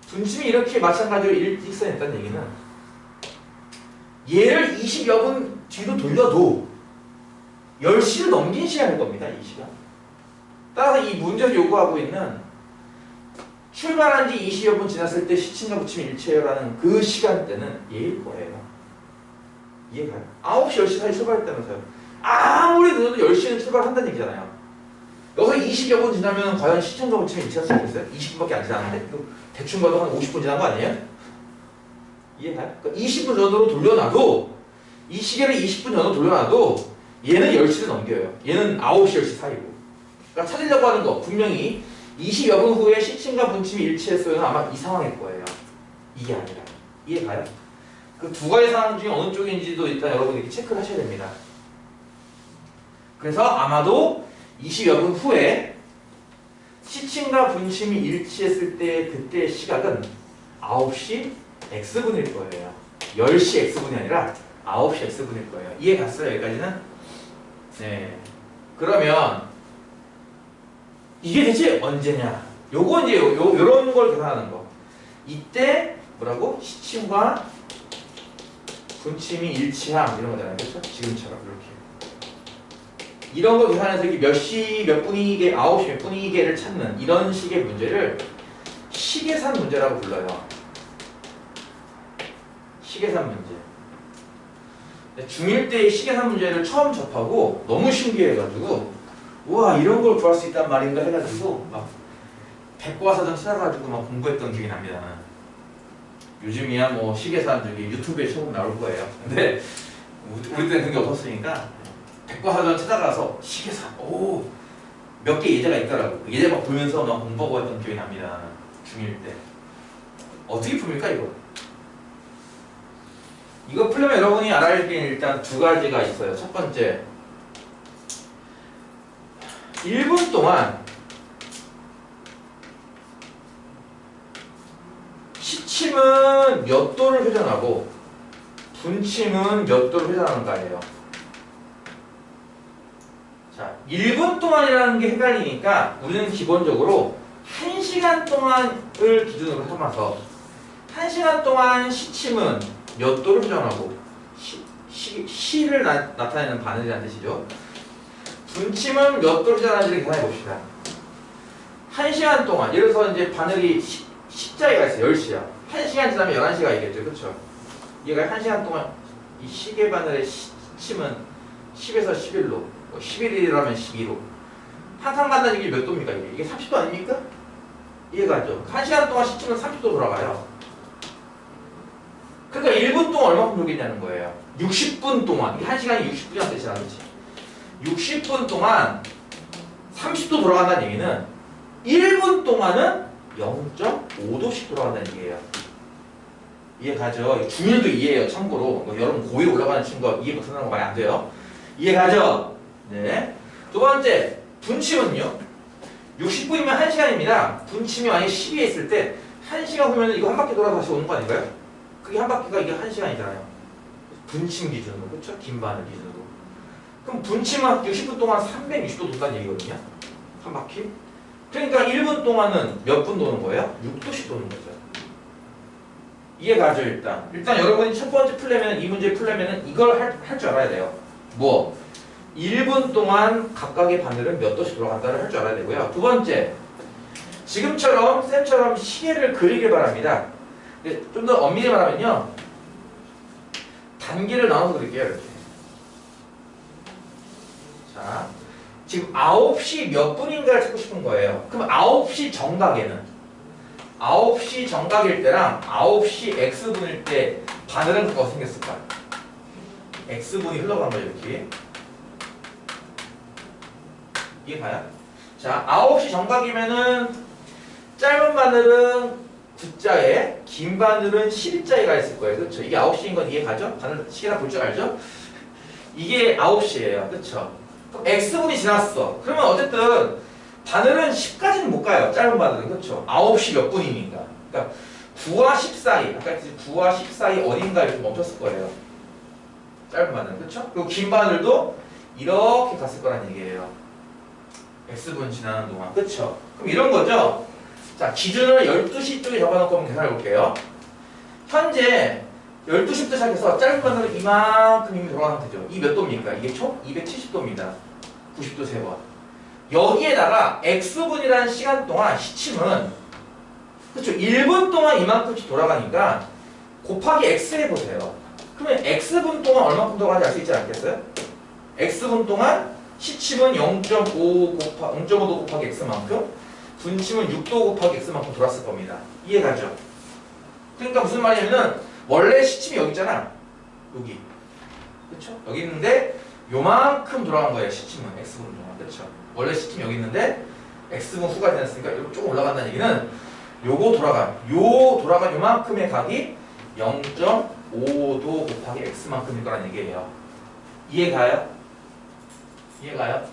분침이 이렇게 마찬가지로 일직선에 있다는 얘기는 얘를 20여 분 뒤로 돌려도 10시를 넘긴 시간일 겁니다. 이 시간. 따라서 이 문제에서 요구하고 있는 출발한 지 20여 분 지났을 때 시침과 분침이 일치해요라는 그 시간대는 얘일 거예요. 이해가요? 9시, 10시 사이 출발했다면서요. 아무리 늦어도 10시는 출발한다는 얘기잖아요. 여기서 20여 분 지나면 과연 시침과 분침이 일치할 수 있겠어요? 20분밖에 안 지났는데? 대충 봐도 한 50분 지난 거 아니에요? 이해가요? 그러니까 20분 전으로 돌려놔도 이 시계를 20분 전으로 돌려놔도 얘는 10시를 넘겨요. 얘는 9시, 10시 사이고. 그러니까 찾으려고 하는 거 분명히 20여 분 후에 시침과 분침이 일치했어요는 아마 이 상황일 거예요. 이게 아니라. 이해가요? 그 두 가지 상황 중에 어느 쪽인지도 일단 여러분이 이렇게 체크를 하셔야 됩니다. 그래서 아마도 20여 분 후에 시침과 분침이 일치했을 때 그때의 시각은 9시 X분일 거예요. 10시 X분이 아니라 9시 X분일 거예요. 이해 갔어요? 여기까지는? 네. 그러면 이게 대체 언제냐? 요거 이제 요런 걸 계산하는 거. 이때 뭐라고? 시침과 분침이 일치함 이런 거잖아요. 그렇죠? 지금처럼 이렇게. 이런 거 계산해서 이게 몇 시 몇 분이게 9시 몇 분이게를 찾는 이런 식의 문제를 시계산 문제라고 불러요. 시계산 문제. 중1 때 시계산 문제를 처음 접하고 너무 신기해가지고 우와 이런 걸 구할 수 있단 말인가 해가지고 막 백과사전 찾아가지고 막 공부했던 기억이 납니다. 요즘이야 뭐 시계산 저기 유튜브에 처음 나올 거예요. 근데 우리 때는 그런 게 없었으니까 백과사전 찾아가서 시계산 몇 개 예제가 있더라고. 예제 막 보면서 막 공부하고 했던 기억이 납니다. 중1 때. 어떻게 풉니까 이거? 이거 풀려면 여러분이 알아야 할 게 일단 두 가지가 있어요. 첫 번째, 1분 동안 시침은 몇 도를 회전하고 분침은 몇 도를 회전하는가예요. 자, 1분 동안이라는 게 헷갈리니까 우리는 기본적으로 1시간 동안을 기준으로 삼아서 1시간 동안 시침은 몇 도를 회전하고 시를 나타내는 바늘이라는 뜻이죠. 분침은 몇 도를 회전하는지를 계산해 봅시다. 1시간 동안 예를 들어서 이제 바늘이 10자리가 있어요. 10시야. 1시간 지나면 11시가 있겠죠. 그렇죠? 얘가 1시간 동안 이 시계 바늘의 시침은 10에서 11로 11이라면 12로 항상 간다는 게 몇 도입니까? 이게 30도 아닙니까? 이해가죠? 1시간 동안 시침은 30도 돌아가요. 그러니까 1분 동안 얼마큼 돌겠냐는 거예요. 60분 동안. 이게 1시간이 60분이라는 뜻이라 그렇지. 60분 동안 30도 돌아간다는 얘기는 1분 동안은 0.5도씩 돌아간다는 얘기예요. 이해가죠? 중1도 이해해요. 참고로 여러분 고2 올라가는 친구가 이해 못하는 거 많이 안 돼요. 이해가죠? 네. 두 번째, 분침은요. 60분이면 1시간입니다. 분침이 만약에 12에 있을 때 1시간 후면 이거 한 바퀴 돌아서 다시 오는 거 아닌가요? 그게 한 바퀴가 이게 1시간이잖아요. 분침 기준으로. 그렇죠? 긴 바늘 기준으로. 그럼 분침은 60분 동안 360도 돈다는 얘기거든요. 한 바퀴. 그러니까 1분 동안은 몇 분 도는 거예요? 6도씩 도는 거죠. 이해가죠, 일단. 일단 여러분이 첫 번째 풀려면, 이 문제 풀려면 이걸 할 줄 알아야 돼요. 뭐? 1분 동안 각각의 바늘은 몇 도씩 돌아간다를 할 줄 알아야 되고요. 두 번째, 지금처럼 쌤처럼 시계를 그리길 바랍니다. 좀 더 엄밀히 말하면요, 단계를 나눠서 그릴게요. 이렇게. 자, 지금 9시 몇 분인가를 찾고 싶은 거예요. 그럼 9시 정각에는 9시 정각일 때랑 9시 X분일 때 바늘은 어떻게 생겼을까? X분이 흘러간 거죠, 이렇게. 이해 가요? 자, 9시 정각이면은 짧은 바늘은 9자에 긴 바늘은 11자에가 있을 거예요. 그렇죠? 이게 9시인 건 이해 가죠? 바늘 시계나 볼 줄 알죠? 이게 9시예요. 그렇죠? 그럼 X분이 지났어. 그러면 어쨌든 바늘은 10까지는 못 가요. 짧은 바늘은. 그렇죠? 9시 몇 분이니까. 그러니까 9와 10 사이. 아까 9와 10 사이 어딘가에 좀 멈췄을 거예요. 짧은 바늘은. 그렇죠? 그리고 긴 바늘도 이렇게 갔을 거란 얘기예요. X분 지나는 동안. 그렇죠? 그럼 이런 거죠? 자, 기준을 12시 쪽에 적어놓고 한번 계산해 볼게요. 현재 12시부터 시작해서 짧은 바늘은 이만큼 이미 돌아간 상태죠. 이 몇 도입니까? 이게 총 270도입니다. 90도 3번. 여기에다가 X분이라는 시간 동안 시침은 그렇죠. 1분 동안 이만큼씩 돌아가니까 곱하기 X 해보세요. 그러면 X분 동안 얼마큼 돌아가는지 알 수 있지 않겠어요? X분 동안 시침은 0.5도 곱하기 X만큼 분침은 6도 곱하기 X만큼 돌았을 겁니다. 이해가죠? 그러니까 무슨 말이냐면은 원래 시침이 여기 있잖아. 여기. 그쵸? 여기 있는데 요만큼 돌아간 거예요. 시침은 X분 동안. 그쵸? 원래 시침이 여기 있는데 X분 후가 되었으니까 이렇게 조금 올라간다는 얘기는 요 돌아간 요만큼의 각이 0.5도 곱하기 X만큼일 거란 얘기예요. 이해가요? 이해가요?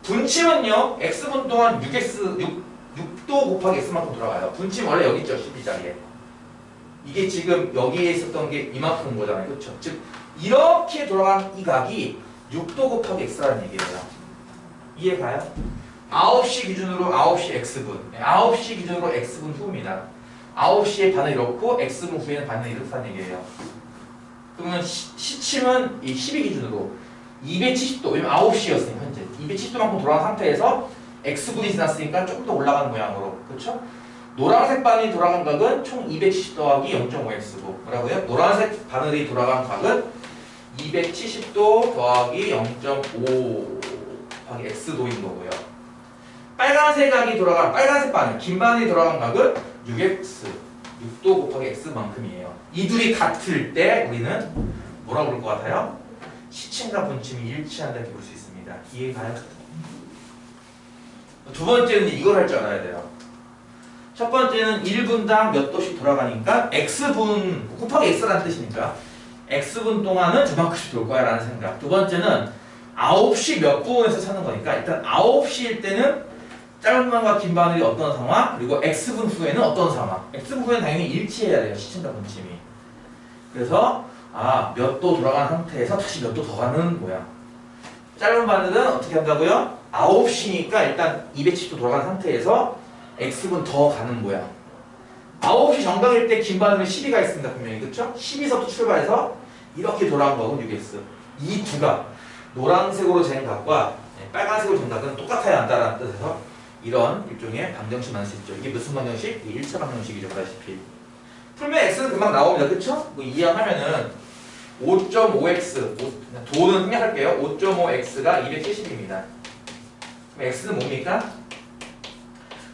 분침은요, X분 동안 6도 곱하기 X만큼 돌아가요. 분침 원래 여기 있죠, 12자리에. 이게 지금 여기에 있었던 게 이만큼인 거잖아요. 그렇죠? 즉, 이렇게 돌아간 이 각이 6도 곱하기 X라는 얘기예요. 이해가요? 9시 기준으로 9시 X분. 9시 기준으로 X분 후입니다. 9시에 반을 이렇고 X분 후에는 반을 이렇다는 얘기예요. 그러면 시침은 이 12 기준으로 270도, 왜냐면 9시였으니까 현재 270도만큼 돌아간 상태에서 X분이 지났으니까 조금 더 올라가는 모양으로. 그렇죠? 노란색 바늘이 돌아간 각은 총 270 더하기 0.5x고 뭐라고요? 노란색 바늘이 돌아간 각은 270도 더하기 0.5 더하기 x도인 거고요. 빨간색 각이 돌아간 빨간색 바늘, 긴 바늘이 돌아간 각은 6x, 6도 곱하기 x만큼이에요. 이 둘이 같을 때 우리는 뭐라고 부를 것 같아요? 시침과 분침이 일치한다 이렇게 볼 수 있습니다. 이해가요? 두 번째는 이걸 할 줄 알아야 돼요. 첫 번째는 1분당 몇 도씩 돌아가니까 x분 곱하기 x라는 뜻이니까 x분 동안은 저만큼씩 돌 거야 라는 생각. 두 번째는 9시 몇 분에서 찾는 거니까 일단 9시일 때는 짧은 바늘과 긴 바늘이 어떤 상황, 그리고 x분 후에는 어떤 상황. x분 후에는 당연히 일치해야 돼요. 시침과 분침이. 그래서 몇 도 돌아간 상태에서 다시 몇 도 더 가는 모양. 짧은 바늘은 어떻게 한다고요? 9시니까 일단 270도 돌아간 상태에서 x분 더 가는 모양. 9시 정각일 때 긴 바늘은 12가 있습니다. 분명히. 그쵸? 12서부터 출발해서 이렇게 돌아간 거고 6x. 이 두가 노란색으로 잰 각과 빨간색으로 잰 각은 똑같아야 한다라는 뜻에서 이런 일종의 방정식 만들 수 있죠. 이게 무슨 방정식? 이게 1차 방정식이죠. 보다시피. 풀면 x는 금방 나옵니다. 그쵸? 뭐 이항하면은 5.5x 도는 생략할게요. 5.5x가 270입니다. 그럼 x는 뭡니까?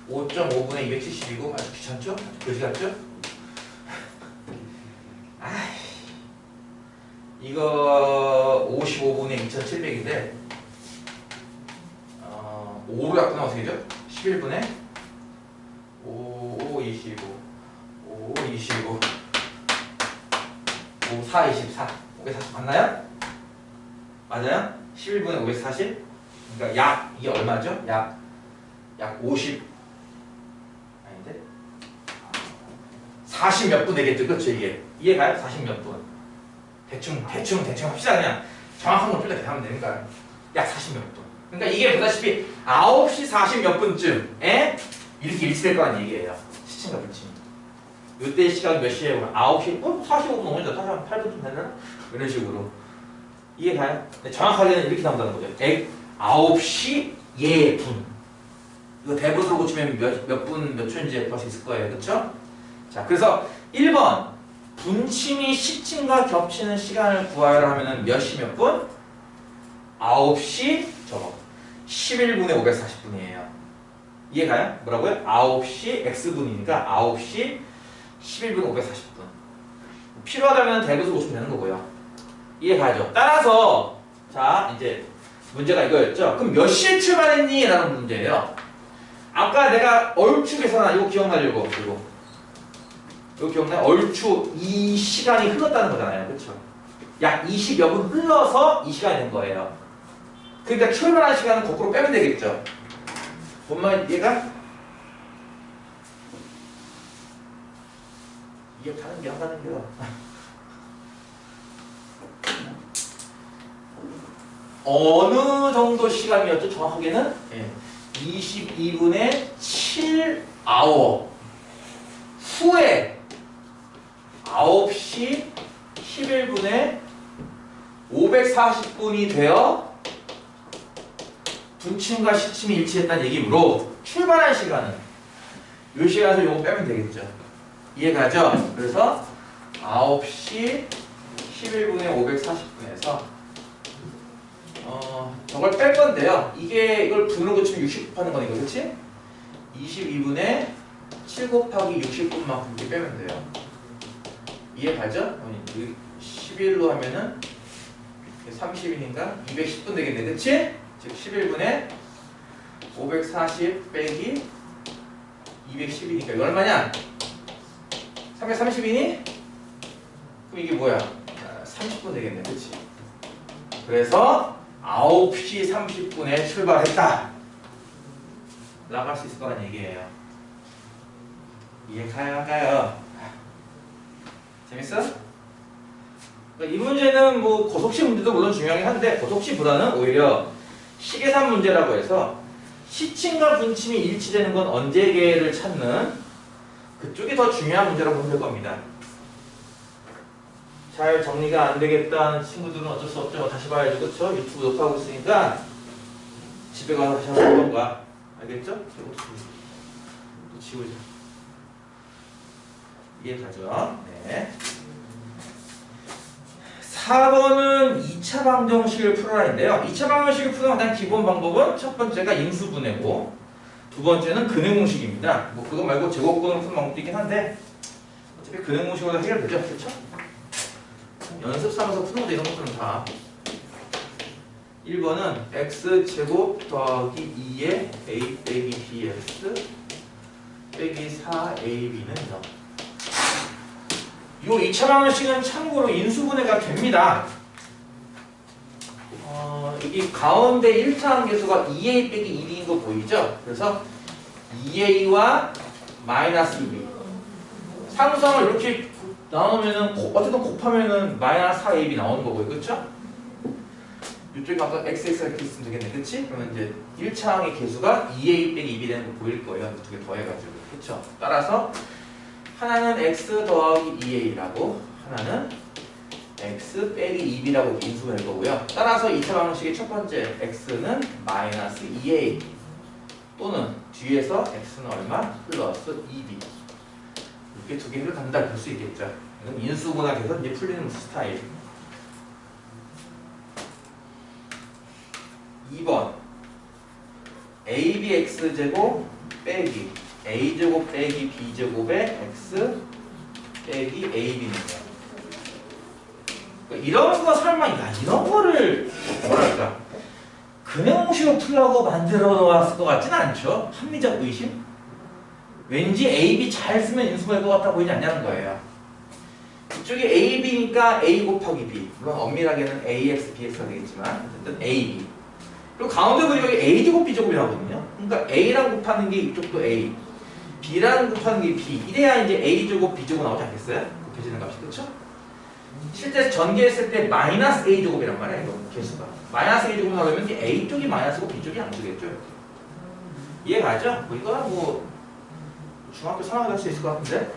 5.5분의 270이고 아주 귀찮죠? 그지 같죠? 이거 55분의 2700인데 5로 약분 어떻게 되죠? 11분의 5, 25 5, 25 5, 4, 24 540 맞나요? 맞아요? 11분의 540 그러니까 약 이게 얼마죠? 약 50 아닌데 40 몇 분 되겠죠? 그렇죠 이게 이해가요? 40 몇 분 대충 합시다. 그냥 정확한 걸 풀려 하면 되니까 약 40 몇 분. 그러니까 이게 보다시피 9시 40 몇 분쯤에 이렇게 일치될 거란 얘기예요. 시침과 분침. 이때 시각이 몇 시에 오면 9시 45분 오면 다시 한 8분쯤 되나? 이런 식으로 이해가요? 정확하게는 이렇게 나온다는 거죠. 9시 예분. 이거 대분으로 고치면 몇 분 몇 초인지 알 수 있을 거예요. 그렇죠? 자, 그래서 1번 분침이 시침과 겹치는 시간을 구하여라 하면은 몇 시 몇 분? 9시 저거 11분의 540분이에요. 이해가요? 뭐라고요? 9시 x분이니까 9시 11분 540분. 필요하다면 대분수 고치면 되는 거고요. 이해가죠? 따라서 자 이제 문제가 이거였죠. 그럼 몇 시에 출발했니? 라는 문제예요. 아까 내가 얼추 계산한 이거 기억나려고 이거 기억나요? 얼추 이 시간이 흘렀다는 거잖아요. 그렇죠? 약 20여 분 흘러서 이 시간이 된 거예요. 그러니까 출발한 시간은 거꾸로 빼면 되겠죠. 뭔 말 얘가? 기억하는 게 하는 게 어느 정도 시간이었죠? 정확하게는 22분의 7아워 후에 9시 11분에 540분이 되어 분침과 시침이 일치했다는 얘기므로 출발한 시간은 이 시간에서 요거 빼면 되겠죠. 이해가죠? 그래서 9시 11분에 540분에서 저걸 뺄 건데요. 이걸 분으로 고치면 60 곱하는 거니까 그렇지? 22분에 7 곱하기 60분만큼 이렇게 빼면 돼요. 이해가죠? 11로 하면은 30이니까 210분 되겠네. 그치? 즉 11분에 540 빼기 210이니까 이거 얼마냐? 330이니? 그럼 이게 뭐야? 30분 되겠네. 그치? 그래서 9시 30분에 출발했다 라고 할 수 있을 거란 얘기예요. 이해가요? 재밌어? 이 문제는 뭐 고속시 문제도 물론 중요하긴 한데 고속시보다는 오히려 시계산 문제라고 해서 시침과 분침이 일치되는 건 언제게를 찾는 그쪽이 더 중요한 문제라고 보면 될 겁니다. 잘 정리가 안 되겠다는 친구들은 어쩔 수 없죠. 다시 봐야죠. 그쵸? 유튜브 녹화하고 있으니까 집에 가서 다시 한번 볼 건가. 알겠죠? 이것도 지우자. 이해가죠? 네. 4번은 2차 방정식을 풀어라인데요. 2차 방정식을 푸는 가장 기본 방법은 첫 번째가 인수분해고 두 번째는 근해공식입니다. 뭐 그거 말고 제곱근으로 푸는 방법도 있긴 한데 어차피 근해공식으로 해결되죠. 그렇죠? 연습 삼아서 푸는 것도 이런 것들은 다 1번은 x제곱 더하기 2의 a 빼기 bx 빼기 4ab는 0. 요 2차 방정식은 참고로 인수분해가 됩니다. 여기 가운데 1차 함계수가 2a 빼기 1인 거 보이죠? 그래서 2a와 마이너스 2b 상수항을 이렇게 나누면은 어쨌든 곱하면은 마이너스 4ab 나오는 거고요. 그렇죠? 이쪽에 아까 xx가 이렇게 있으면 되겠네. 그치? 그러면 이제 1차항의 계수가 2a 빼기 2b 되는 거 보일 거예요. 두 개 더해가지고. 그쵸? 따라서 하나는 x 더하기 2a라고 하나는 x 빼기 2b라고 인수할 거고요. 따라서 2차 방정식의 첫 번째 x는 마이너스 2a 또는 뒤에서 x는 얼마? 플러스 2b 이렇게 두 개를 간다 볼 수 있겠죠. 이건 인수분해해서 이제 풀리는 스타일. 2번 abx제곱 빼기 a제곱 빼기 b제곱의 x 빼기 ab는요. 이런 거 설마 이런 거를 뭐랄까 근해공식으로 풀려고 만들어 놓았을 것 같진 않죠? 합리적 의심? 왠지 ab 잘 쓰면 인수분해할 것 같아 보이지 않냐는 거예요. 이쪽이 ab니까 a 곱하기 b 물론 엄밀하게는 ax, bx가 되겠지만 어쨌든 ab 그리고 가운데 보니까 여기 a제곱 b제곱이라거든요. 그러니까 a랑 곱하는 게 이쪽도 a b랑 곱하는 게 b 이래야 이제 a제곱 b제곱 나오지 않겠어요? 곱해지는 값이. 그렇죠? 실제 전개했을 때 마이너스 a제곱이란 말이에요. 이거 개수가 마이너스 a제곱 나오려면 a 쪽이 마이너스고 b 쪽이 양수겠죠. 이해가죠? 뭐 이거는 뭐 중학교 3학년 할 수 있을 것 같은데.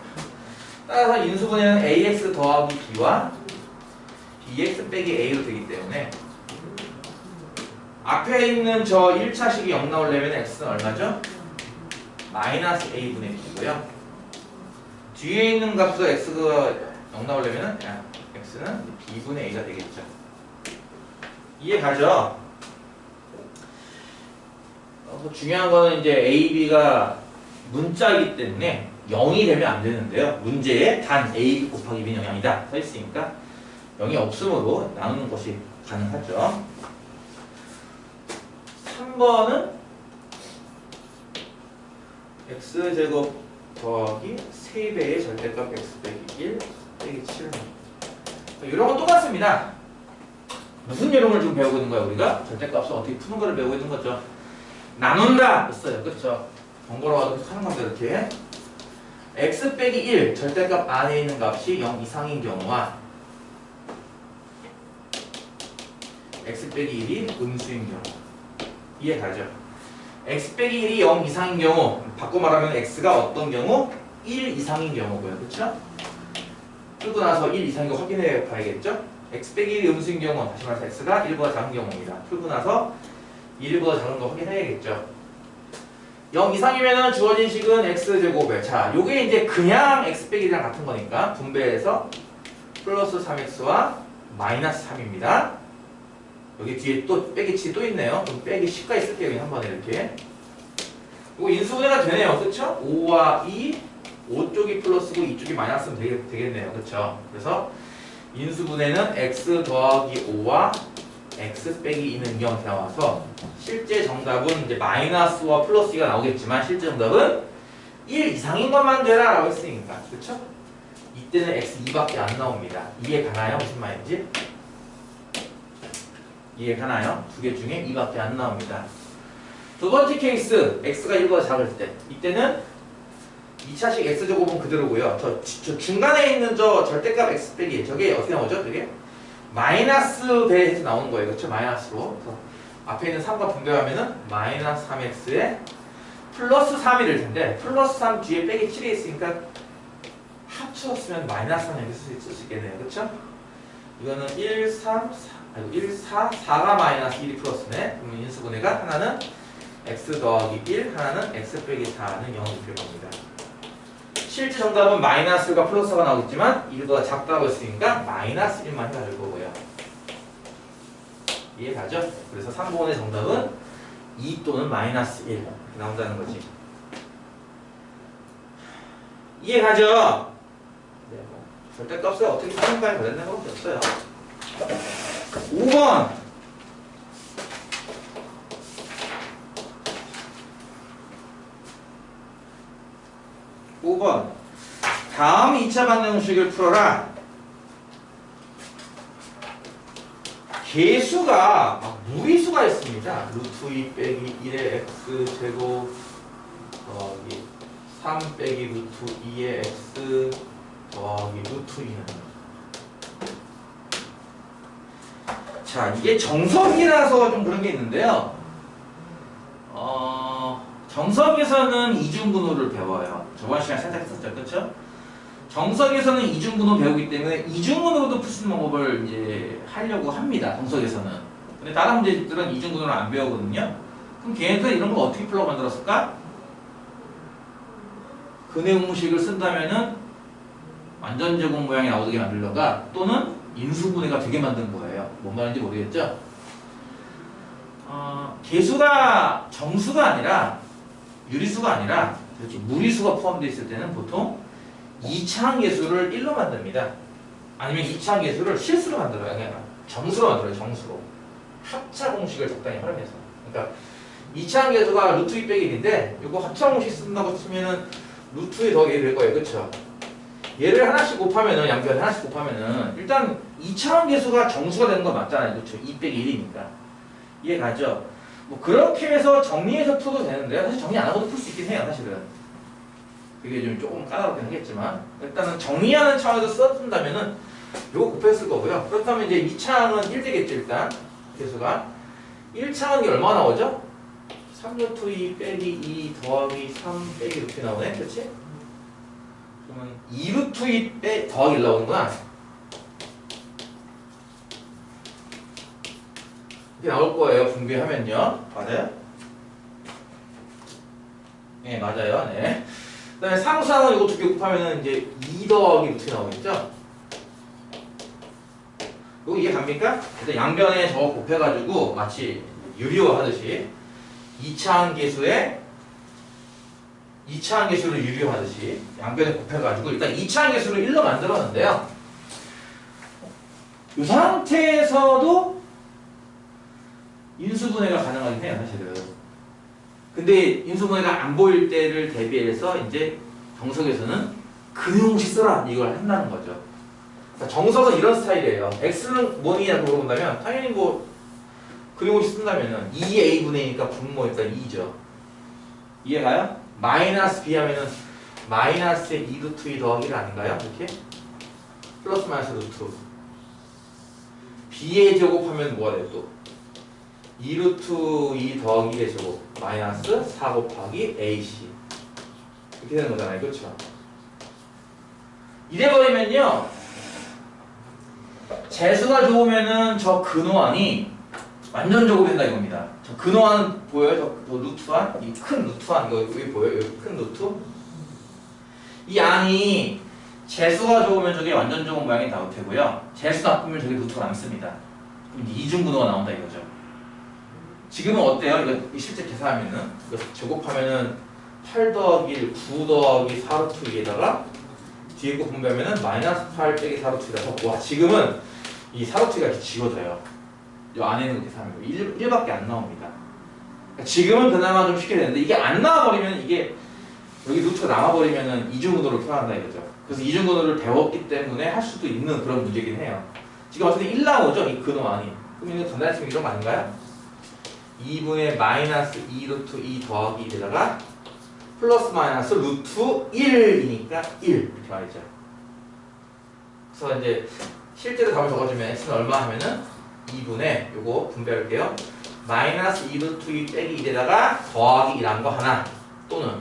따라서 인수분해는 ax 더하기 b와 bx 빼기 a로 되기 때문에 앞에 있는 저 1차식이 0 나오려면 x는 얼마죠? 마이너스 a분의 b고요. 뒤에 있는 값도 x가 0 나오려면 x는 b분의 a가 되겠죠. 이해가죠? 중요한 거는 이제 a, b가 문자이기 때문에 0이 되면 안 되는데요. 문제에 단 a 곱하기 b는 0이 아니다 써 있으니까 0이 없음으로 나누는 것이 가능하죠. 3번은 x제곱 더하기 3배의 절대값 x 빼기 1 빼기 7 이런 건 똑같습니다. 무슨 요령을 지금 배우고 있는 거야 우리가? 절대값을 어떻게 푸는 거를 배우고 있는 거죠. 나눈다 했어요. 그렇죠? 번거로워서 하는 건데 이렇게 x 빼기 1 절대값 안에 있는 값이 0 이상인 경우와 x 빼기 1이 음수인 경우 이해가죠? x 빼기 1이 0 이상인 경우 바꿔 말하면 x가 어떤 경우? 1 이상인 경우고요. 그렇죠? 풀고 나서 1 이상인 거 확인해 봐야겠죠? x 빼기 1이 음수인 경우 다시 말해서 x가 1보다 작은 경우입니다. 풀고 나서 1보다 작은 거 확인해야겠죠? 0 이상이면 주어진 식은 x제곱에 자 요게 이제 그냥 x 빼기 1이랑 같은 거니까 분배해서 플러스 3x와 마이너스 3입니다. 여기 뒤에 또 빼기 7이 또 있네요. 그럼 빼기 10까지 쓸게요. 그냥 한 번에 이렇게. 이거 인수분해가 되네요. 그쵸? 5와 2, 5 쪽이 플러스고 2 쪽이 마이너스면 되겠네요. 그쵸? 그래서 인수분해는 x 더하기 5와 x 빼기 2는 0 나와서 실제 정답은 이제 마이너스와 플러스 2가 나오겠지만 실제 정답은 1 이상인 것만 되라 라고 했으니까. 그쵸? 이때는 x 2밖에 안 나옵니다. 이해 가나요? 무슨 말인지? 이해가나요? 두 개 중에 2밖에 안 나옵니다. 두 번째 케이스 x가 1보다 작을 때 이때는 2차식 x제곱은 그대로고요. 저 중간에 있는 저 절대값 x 빼기 저게 어떻게 나오죠? 저게 마이너스 배에서 나오는 거예요. 그렇죠? 마이너스로. 그래서 앞에 있는 3과 분배하면은 마이너스 3x에 플러스 3이 될 텐데 플러스 3 뒤에 빼기 7이 있으니까 합쳤으면 마이너스 3 이렇게 쓸 수 있겠네요. 그렇죠? 이거는 1, 3, 4, 4가 마이너스 1이 플러스네. 그러면 인수분해가 하나는 x 더하기 1, 하나는 x 빼기 4는 0이 될 겁니다. 실제 정답은 마이너스 1과 플러스가 나오겠지만 1보다 작다고 했으니까 마이너스 1만 해줄 거고요. 이해가죠? 그래서 3번의 정답은 2 또는 마이너스 1 이렇게 나온다는 거지. 이해가죠? 네, 뭐 절대 값을 어떻게 사는가에 관련된 건 없어요. 5번. 다음 2차 방정식을 풀어라. 계수가 무리수가 있습니다. 루트 2 빼기 1의 x 제곱 더하기 3 빼기 루트 2의 x 더하기 루트 2는. 자, 이게 정석이라서 좀 그런 게 있는데요. 정석에서는 이중분호를 배워요. 저번 시간에 살짝 했었죠, 그렇죠? 정석에서는 이중분호 배우기 때문에 이중분호로도 풀 수 있는 방법을 이제 하려고 합니다. 정석에서는. 근데 다른 문제들은 이중분호를 안 배우거든요. 그럼 걔네들 이런 거 어떻게 풀라고 만들었을까? 근해공식을 쓴다면은 완전 제곱 모양이 나오게 만들려가 또는 인수분해가 되게 만든 거예요. 뭔 말인지 모르겠죠? 계수가 정수가 아니라 유리수가 아니라 무리수가 포함되어 있을 때는 보통 2차항 계수를 1로 만듭니다. 아니면 2차항 계수를 실수로 만들어요. 그냥 정수로 만들어요. 정수로. 합차 공식을 적당히 활용해서. 그러니까 2차항 계수가 루트 2 빼기 1인데 이거 합차 공식 쓴다고 치면은 루트 2 더하기 1이 될 거예요. 그쵸? 얘를 하나씩 곱하면은 양변 하나씩 곱하면은 일단 2차항 계수가 정수가 되는 건 맞잖아요. 그렇죠? 2 빼기 1이니까. 이해가죠? 뭐 그렇게 해서 정리해서 풀어도 되는데요. 사실 정리 안 하고도 풀 수 있긴 해요. 사실은. 그게 좀 조금 까다롭긴 하겠지만 일단은 정리하는 차원에서 쓴다면은 요거 곱했을 거고요. 그렇다면 이제 2차항은 1 되겠죠. 일단 계수가 1차항이 얼마 나오죠? 3루트 2 빼기 2 더하기 3 빼기 이렇게 나오네. 그렇지? 그러면 2루트 2 더하기 1 나오는구나. 이렇게 나올 거예요. 분배하면요. 맞아요? 네, 맞아요. 네. 그 다음에 상수항은 이거 두 개 곱하면은 이제 2 더하기 루트 나오겠죠? 이거 이해 갑니까? 일단 양변에 저거 곱해가지고 마치 유리화 하듯이 2차항 계수를 유리화 하듯이 양변에 곱해가지고 일단 2차항 계수를 1로 만들었는데요. 이 상태에서도 인수분해가 가능하긴 해요, 사실은. 근데 인수분해가 안 보일 때를 대비해서 이제 정석에서는 근해공식 써라 이걸 한다는 거죠. 그러니까 정석은 이런 스타일이에요. x는 뭐냐고 물어본다면 당연히 뭐 근해공식 쓴다면은 2a분의 2니까 분모니까 2죠. 이해가요? 마이너스 b 하면은 마이너스의 2루트 2 더하기 1 아닌가요? 이렇게? 플러스 마이너스 루트 b의 제곱하면 뭐가 돼요 또? 2루트 2 더하기 1의 제곱 마이너스 4 곱하기 ac 이렇게 되는 거잖아요. 그렇죠? 이래버리면요 재수가 좋으면은 저 근호안이 완전 제곱이 된다 이겁니다. 저 근호안 보여요? 저 루트안? 이 큰 루트안 이거 여기 보여요? 여기 큰 루트? 이 안이 재수가 좋으면 저게 완전 제곱 모양이 나올 테고요. 재수 나쁘면 저게 루트가 남습니다. 그럼 이중 근호가 나온다 이거죠. 지금은 어때요? 이거 실제 계산하면은 이거 제곱하면은 8 더하기 1, 9 더하기 4루트 2에다가 뒤에 거 분배하면은 마이너스 8 빼기 4루트 2라서 와 지금은 이 4루트 2가 이렇게 지워져요. 이 안에 있는 거 계산하면 1밖에 안 나옵니다. 그러니까 지금은 그나마 좀 쉽게 되는데 이게 안 나와버리면 이게 여기 루트가 남아버리면은 이중근호를 표현한다 이거죠. 그래서 이중근호를 배웠기 때문에 할 수도 있는 그런 문제긴 해요. 지금 어쨌든 1 나오죠? 이 근호 안이. 그럼 이거 간단히 치면 이런 거 아닌가요? 2분의 마이너스 2루트 2 더하기 1에다가 플러스 마이너스 루트 1이니까 1 이렇게 말이죠. 그래서 이제 실제로 답을 적어주면 x는 얼마 하면은 2분의 요거 분배할게요. 마이너스 2루트 2 빼기 1에다가 더하기 1한 거 하나 또는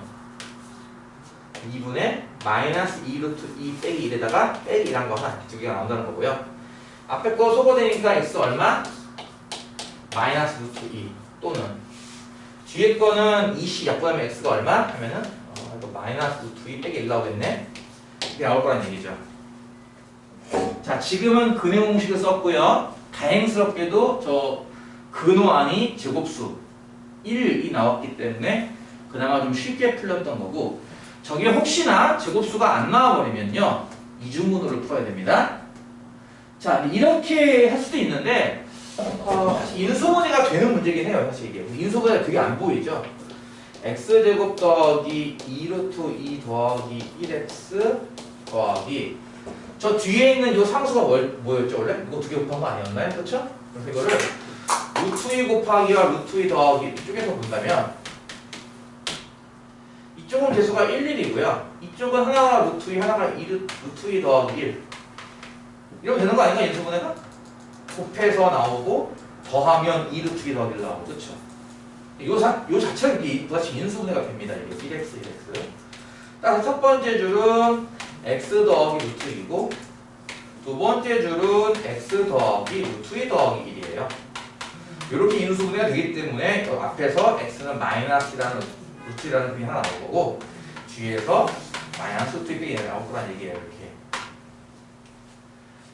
2분의 마이너스 2루트 2 빼기 1에다가 빼기 1한 거 하나 두 개가 나온다는 거고요. 앞에 거 소거되니까 x 얼마? 마이너스 루트 2 또는 뒤에 거는 2c 약분하면 x가 얼마? 하면은 또 마이너스 루트 2 빼기 1 나오겠네. 이게 나올 거란 얘기죠. 자, 지금은 근해 공식을 썼고요. 다행스럽게도 저 근호안이 제곱수 1이 나왔기 때문에 그나마 좀 쉽게 풀렸던 거고, 저게 혹시나 제곱수가 안 나와버리면요 이중근호를 풀어야 됩니다. 자, 이렇게 할 수도 있는데 사실 인수분해가 되는 문제긴 해요. 사실 이게 인수분해가 되게 안 보이죠. x제곱 더하기 2루트 2 더하기 1x 더하기 저 뒤에 있는 이 상수가 뭐였죠 원래? 이거 두 개 곱한 거 아니었나요? 그렇죠? 그래서 이거를 루트 2 곱하기와 루트 2 더하기 이쪽에서 본다면 이쪽은 개수가 1, 1이고요. 이쪽은 하나가 루트 2, 하나가 루트 2 더하기 1. 이러면 되는 거 아닌가? 인수분해가? 곱해서 나오고 더하면 2 루트 2 더하기 1 나오고, 그렇죠? 요 자체가 이것이 인수분해가 됩니다. 이게 1x, 1x. 따라서 첫 번째 줄은 x 더하기 루트 2고 두 번째 줄은 x 더하기 루트 2 더하기 1이에요. 이렇게 인수분해가 되기 때문에 앞에서 x는 마이너스라는 루트 2라는 빈이 하나 나올 거고 뒤에서 마이너스 루트 2가 나올 거란 얘기예요. 이렇게.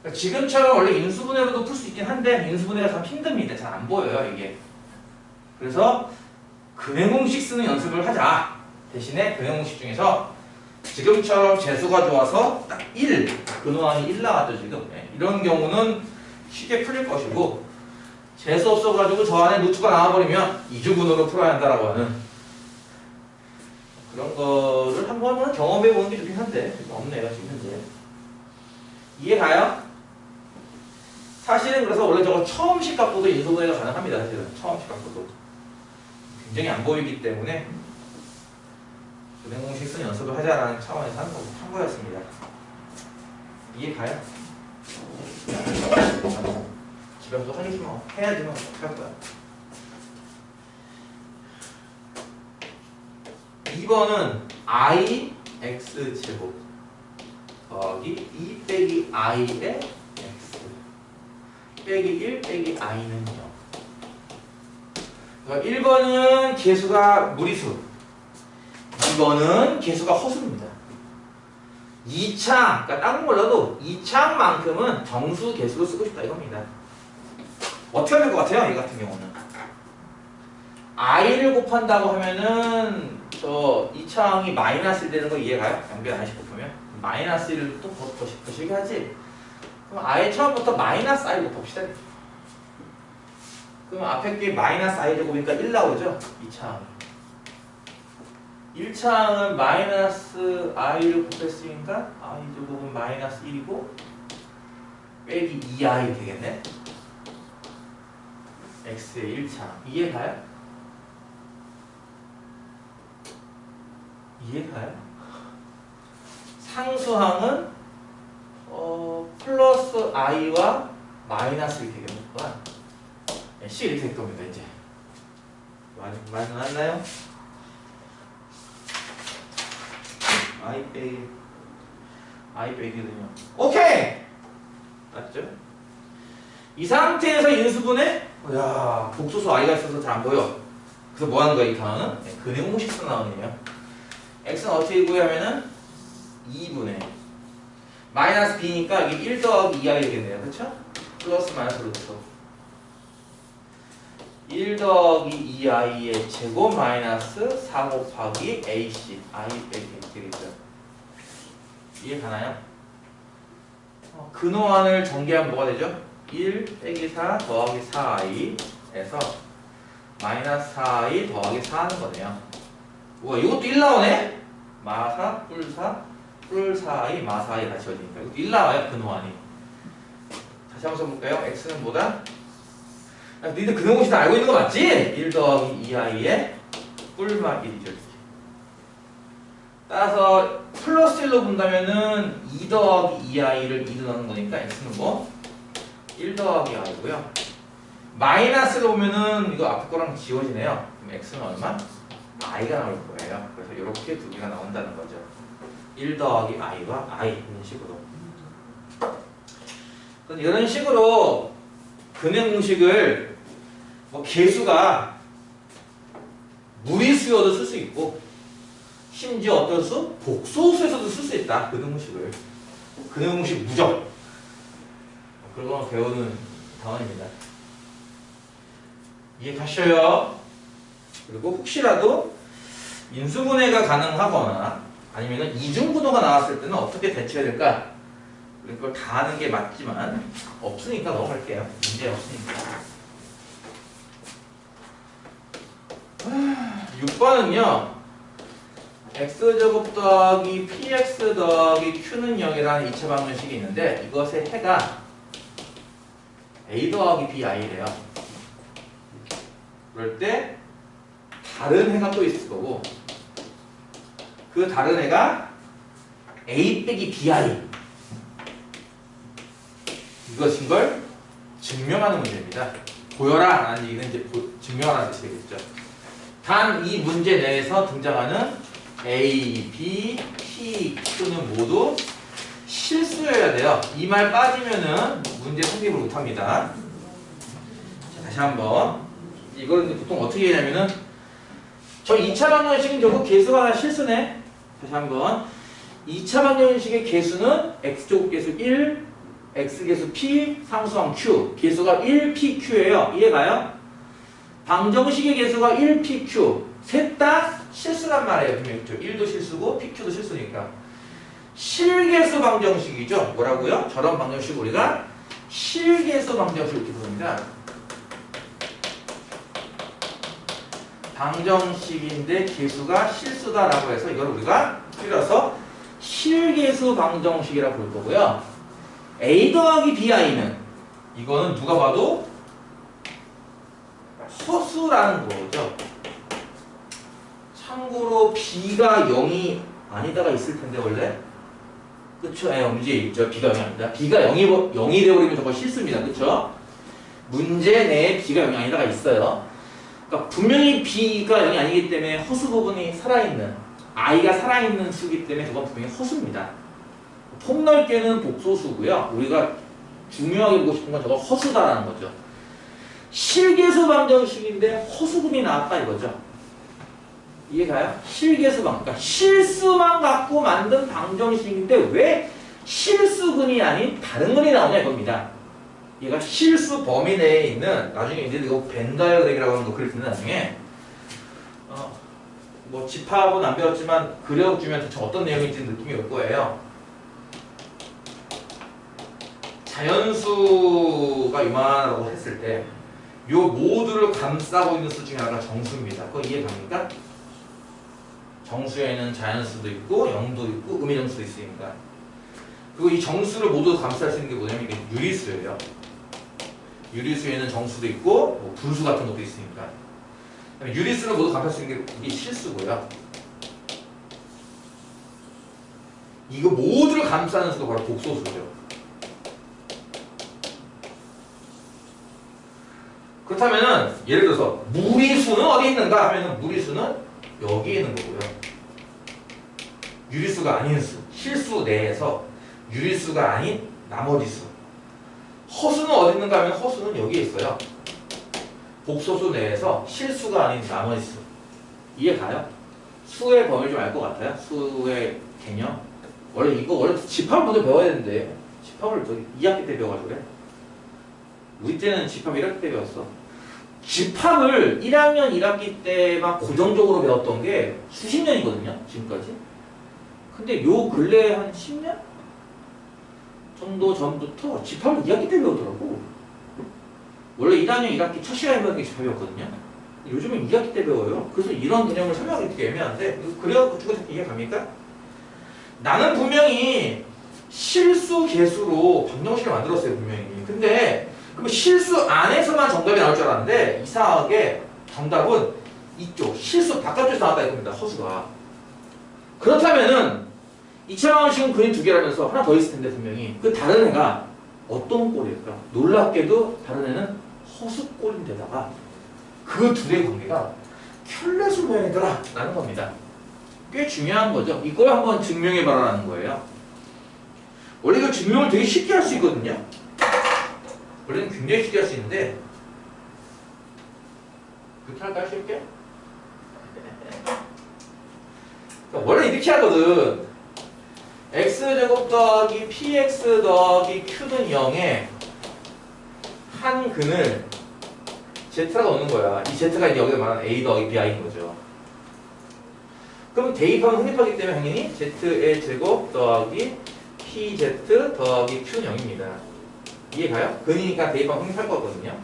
그러니까 지금처럼 원래 인수분해로도 풀 수 있긴 한데 인수분해가 참 힘듭니다. 잘 안 보여요 이게. 그래서 근해 공식 쓰는 연습을 하자. 대신에 근해 공식 중에서 지금처럼 재수가 좋아서 딱 1, 근호안이 1 나왔죠 지금. 네. 이런 경우는 쉽게 풀릴 것이고 재수 없어가지고 저 안에 루트가 나와버리면 이중근호로 풀어야 한다라고 하는 그런 거를 한번 경험해보는 게 좋긴 한데 없네요 지금 현재. 이해가요? 사실은 그래서 원래 저거 처음식 갖고도 인수분해가 가능합니다. 사실은 처음식 갖고도 굉장히 안 보이기 때문에 근해 공식 쓴 연습을 하자라는 차원에서 한 거였습니다. 이해가요? 집에서도 하겠지 뭐. 해야지 뭐. 어떡할 거야. 2번은 i x 제곱 더하기 2 빼기 i의 x 빼기 1 빼기 i는 0. 그러니까 1번은 개수가 무리수, 2번은 개수가 허수입니다. 2창, 그러니까 다른 몰라도 2창만큼은 정수 개수로 쓰고 싶다 이겁니다. 어떻게 될 것 같아요? 이 같은 경우는 i를 곱한다고 하면은 저 2창이 마이너스 되는 거 이해가요? 양변 i씩 곱하면 마이너스 1을 또 거시게 하지? 그럼 아예 처음부터 마이너스 i 곱합시다. 그럼 앞에 게 마이너스 i 제곱이니까 1 나오죠? 2창이 1창은 마이너스 i를 곱했으니까 i 제곱은 마이너스 1이고 빼기 2i 되겠네? x의 1창 이해가요? 이해가요? 상수항은 플러스 i와 마이너스 이렇게 되겠구나. c 이렇게 될 겁니다. 이제 많이 나왔나요? i 빼기 되면 오케이! 맞죠? 이 상태에서 인수분해? 야 복소수 i가 있어서 잘 안 보여. 그래서 뭐 하는 거야 이 단어는? 네, 근해 공식에서 나오네요. x는 어떻게 구하면은 2분의 마이너스 b니까 이게 1 더하기 2i 되겠네요. 그쵸? 플러스 마이너스 루트 1 더하기 2i의 제곱 마이너스 4 곱하기 ac i 빼기 되겠죠. 이해가나요? 근호안을 전개하면 뭐가 되죠? 1 빼기 4 더하기 4i에서 마이너스 4i 더하기 4 하는 거네요. 우와 이것도 1 나오네? 마사 뿔4 뿔4i 마사i 같이 어디니까 이것도 1 나와요 근호안이. 다시 한번 써볼까요? x는 뭐다? 너희들 근해 공식 다 알고 있는 거 맞지? 1 더하기 2i의 뿔마 1이죠. 따라서 플러스 1로 본다면은 2 더하기 2i를 2로 넣는 거니까 x는 뭐? 1 더하기 i고요. 마이너스로 보면은 이거 앞에 거랑 지워지네요. 그럼 x는 얼마? i가 나올 거예요. 그래서 이렇게 두 개가 나온다는 거죠. 1 더하기 i와 i 이런 식으로. 이런 식으로 근해 공식을 뭐 개수가 무리수여도 쓸 수 있고 심지어 어떤 수? 복소수에서도 쓸 수 있다. 근음공식을. 근음공식 무적. 그런 거 배우는 단원입니다. 이해 가셔요? 그리고 혹시라도 인수분해가 가능하거나 아니면 이중분호가 나왔을 때는 어떻게 대처해야 될까? 그걸 다 하는 게 맞지만 없으니까 넘어갈게요. 문제 없으니까. 6번은요. x제곱 더하기 px 더하기 q는 0이라는 2차 방정식이 있는데 이것의 해가 a 더하기 bi래요. 그럴 때 다른 해가 또 있을 거고 그 다른 해가 a 빼기 bi 이것인 걸 증명하는 문제입니다. 보여라 라는 얘기는 이제 증명하라는 뜻이 되겠죠. 단 이 문제 내에서 등장하는 A, B, P, Q는 모두 실수여야 돼요. 이 말 빠지면은 문제 성립을 못합니다. 다시 한번 이걸 보통 어떻게 하냐면은 저 2차 방정식은 결국 개수가 하나 실수네. 다시 한번 2차 방정식의 개수는 x제곱 개수 1, x개수 p, 상수항 q 개수가 1pq예요. 이해가요? 방정식의 개수가 1pq 셋 다 실수란 말이에요. 분명히 1도 실수고 pq도 실수니까 실개수 방정식이죠. 뭐라고요? 저런 방정식 우리가 실개수 방정식 이렇게 부릅니다. 방정식인데 개수가 실수다라고 해서 이걸 우리가 줄여서 실개수 방정식이라고 부를 거고요. a 더하기 bi는 이거는 누가 봐도 허수라는 거죠. 참고로 b가 0이 아니다가 있을 텐데 원래 그쵸? 문제에 있죠. b가 0이 아니다. b가 0이 되어버리면 저거 실수입니다. 그쵸? 문제 내에 b가 0이 아니다가 있어요. 그러니까 분명히 b가 0이 아니기 때문에 허수 부분이 살아있는 i가 살아있는 수이기 때문에 저건 분명히 허수입니다. 폭넓게는 복소수고요. 우리가 중요하게 보고 싶은 건 저거 허수다라는 거죠. 실개수 방정식인데 허수분이 나왔다 이거죠. 이해가요? 실개수 방, 그러니까 실수만 갖고 만든 방정식인데 왜 실수근이 아닌 다른 근이 나오냐 이겁니다. 얘가 실수 범위 내에 있는 나중에 이제 이거 벤 다이어그램이라고 하는 거 그릴 텐데 나중에 뭐 집합은 안 배웠지만 그려주면 대체 어떤 내용인지 느낌이 올 거예요. 자연수가 이만하다고 했을 때 요 모두를 감싸고 있는 수 중에 하나가 정수입니다. 그거 이해 갑니까? 정수에는 자연수도 있고 0도 있고 음의정수도 있으니까. 그리고 이 정수를 모두 감쌀 수 있는 게 뭐냐면 이게 유리수예요. 유리수에는 정수도 있고 뭐 분수 같은 것도 있으니까. 유리수를 모두 감쌀 수 있는 게 이게 실수고요. 이거 모두를 감싸는 수가 바로 복소수죠. 그렇다면은 예를 들어서 무리수는 어디 있는가 하면은 무리수는 여기에 있는 거고요. 유리수가 아닌 수, 실수 내에서 유리수가 아닌 나머지 수. 허수는 어디 있는가 하면 허수는 여기에 있어요. 복소수 내에서 실수가 아닌 나머지 수. 이해 가요? 수의 범위를 좀 알 것 같아요? 수의 개념? 원래 집합을 먼저 배워야 되는데 집합을 저기 2학기 때 배워가지고 그래. 우리 때는 집합 1학기 때 배웠어. 집합을 1학년 1학기 때만 고정적으로 배웠던 게 수십 년이거든요. 지금까지. 근데 요 근래 한 10년 정도 전부터 집합을 2학기 때 배우더라고. 원래 1학년 1학기 첫 시간에 배우는 게 집합이었거든요. 요즘은 2학기 때 배워요. 그래서 이런 개념을 설명하기 되게 애매한데 그래갖고 누가 이해 갑니까? 나는 분명히 실수 개수로 방정식을 만들었어요. 분명히. 근데 그럼 실수 안에서만 정답이 나올 줄 알았는데 이상하게 정답은 이쪽 실수 바깥쪽에서 나왔다 이겁니다. 허수가. 그렇다면은 2차 방정식은 근이 두 개라면서 하나 더 있을 텐데 분명히 그 다른 애가 어떤 꼴일까? 놀랍게도 다른 애는 허수꼴인데다가 그 둘의 관계가 켤레수 모양이더라 라는 겁니다. 꽤 중요한 거죠. 이걸 한번 증명해봐라는 거예요. 원래 이거 증명을 되게 쉽게 할 수 있거든요. 원래는 굉장히 쉽게 할 수 있는데 그렇게 할까요? 쉽게? 원래 이렇게 하거든. x제곱 더하기 px 더하기 q는 0에 한 근을 z라고 넣는 거야. 이 z가 이제 여기서 말하는 a 더하기 bi인 거죠. 그럼 대입하면 성립하기 때문에 당연히 z의 제곱 더하기 pz 더하기 q는 0입니다. 이해가요? 근이니까 대입하면 성립할 거거든요.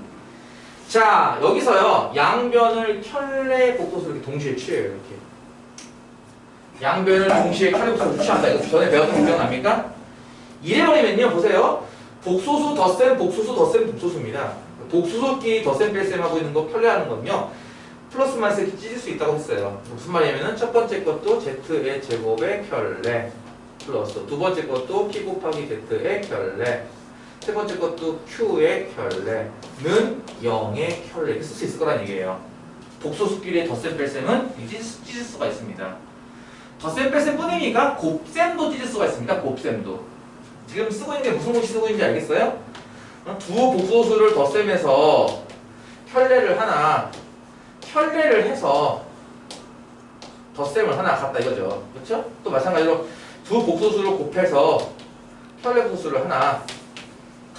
자, 여기서요. 양변을 켤레 복도수로 이렇게 동시에 취해요. 이렇게. 양변을 동시에 켤레 복도수로 취한다. 이거 전에 배웠던 거 기억납니까? 이래버리면요. 보세요. 복소수 덧셈 복소수 덧셈 복소수입니다. 복소수끼리 덧셈 뺄셈 하고 있는 거 켤레하는 건요. 플러스 마이너스 이렇게 찢을 수 있다고 했어요. 무슨 말이냐면은 첫 번째 것도 z의 제곱의 켤레 플러스 두 번째 것도 p 곱하기 z의 켤레 세 번째 것도 q의 켤레는 0의 켤레 이렇게 쓸 수 있을 거란 얘기예요. 복소수끼리의 덧셈 뺄셈은 찢을 수가 있습니다. 덧셈 뺄셈 뿐입니까? 곱셈도 찢을 수가 있습니다. 곱셈도. 지금 쓰고 있는 게 무슨 공식 쓰고 있는지 알겠어요? 두 복소수를 덧셈해서 켤레를 해서 덧셈을 하나 갖다 이거죠. 그렇죠? 또 마찬가지로 두 복소수를 곱해서 켤레 복소수를 하나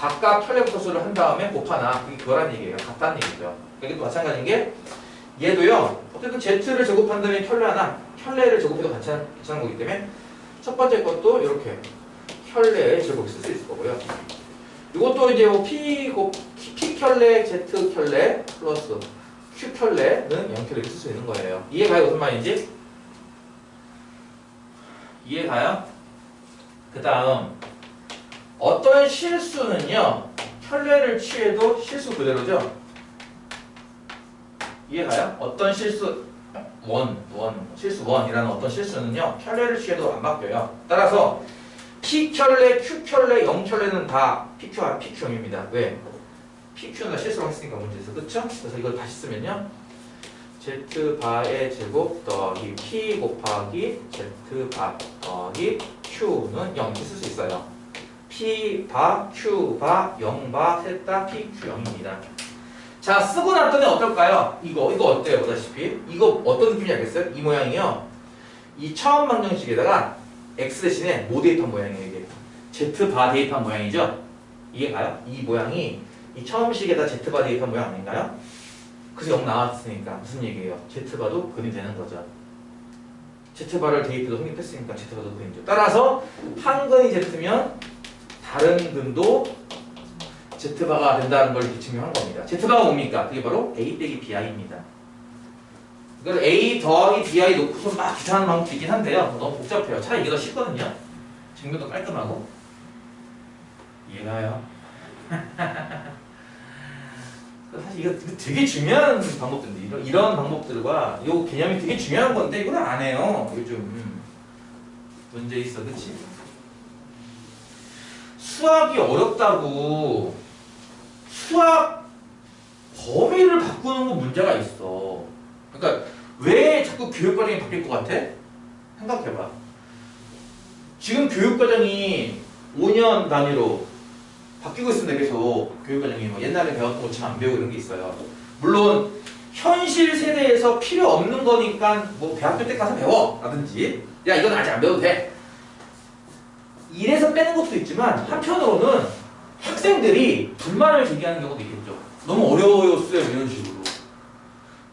각각 켤레 복소수를 한 다음에 곱하나 그게 그거란 얘기예요. 같다는 얘기죠. 여기 또 마찬가지인 게 얘도요. 어쨌든 z를 제곱한 다음에 켤레 하나 켤레를 제곱해도 괜찮은 거기 때문에 첫 번째 것도 이렇게 켤레의 제곱을 쓸 수 있을 거고요. 이것도 이제 뭐 p 켤레 z 켤레 플러스 q 켤레는 0켤레 이렇게 쓸 수 있는 거예요. 이해가요? 무슨 말인지? 이해가요? 그 다음 어떤 실수는요 켤레를 취해도 실수 그대로죠. 이해가요? 어떤 실수 실수 1이라는 어떤 실수는요 켤레를 취해도 안 바뀌어요. 따라서 p 켤레, q 켤레, 0 켤레는 다 PQ입니다. 왜? PQ는 다 실수로 했으니까 문제에서 그쵸? 그래서 이걸 다시 쓰면요 z바의 제곱 더하기 p 곱하기 z바 더하기 q는 0 이렇게 쓸 수 있어요. p바, q바, 0바 셋 다 pq0입니다. 자, 쓰고 났더니 어떨까요? 이거 어때요? 보다시피 이거 어떤 느낌인지 알겠어요? 이 모양이요 이 처음 방정식에다가 x 대신에 뭐 대입한 모양이에요? 이게 z바 대입한 모양이죠? 이해가요? 이 모양이 이 처음 식에다 z바 대입한 모양 아닌가요? 그래서 0 나왔으니까 무슨 얘기예요? z바도 근이 되는 거죠. z바를 대입해도 성립했으니까 z바도 근이죠. 따라서 한 근이 z면 다른 근도 z바가 된다는 걸 증명한 겁니다. z바가 뭡니까? 그게 바로 a 빼기 bi입니다. 이걸 a 더하기 bi 놓고서 막 귀찮은 방법도 있긴 한데요. 너무 복잡해요. 차라리 이게 더 쉽거든요. 증명도 깔끔하고. 이해가요? 사실 이거 되게 중요한 방법들인데 이런 방법들과 이 개념이 되게 중요한 건데 이걸 안 해요. 요즘 문제 있어, 그렇지? 수학이 어렵다고 수학 범위를 바꾸는 건 문제가 있어. 그러니까 왜 자꾸 교육과정이 바뀔 것 같아? 생각해봐. 지금 교육과정이 5년 단위로 바뀌고 있습니다. 계속 교육과정이 뭐 옛날에 배웠던 것처럼 안 배우고 이런 게 있어요. 물론 현실 세대에서 필요 없는 거니까 뭐 대학교 때 가서 배워 라든지 야 이건 아직 안 배워도 돼 이래서 빼는 것도 있지만 한편으로는 학생들이 불만을 제기하는 경우도 있겠죠. 너무 어려워요 쌤 이런 식으로.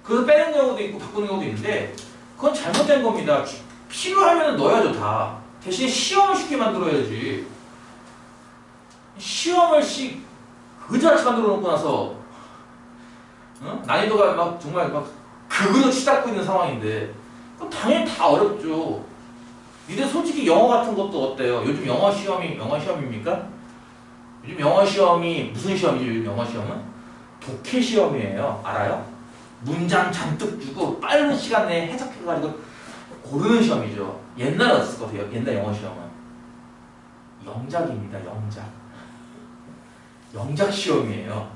그래서 빼는 경우도 있고 바꾸는 경우도 있는데 그건 잘못된 겁니다. 필요하면 넣어야죠 다. 대신 시험을 쉽게 만들어야지. 시험을 그지같이 만들어 놓고 나서 난이도가 막 정말 막 극으로 치닫고 있는 상황인데 그럼 당연히 다 어렵죠. 니들 솔직히 영어 같은 것도 어때요? 요즘 영어 시험입니까? 요즘 영어 시험이 무슨 시험이죠? 요즘 영어 시험은? 독해 시험이에요. 알아요? 문장 잔뜩 주고 빠른 시간 내에 해석해가지고 고르는 시험이죠. 옛날에 어땠을 것 같아요? 옛날 영어 시험은 영작입니다. 영작 시험이에요.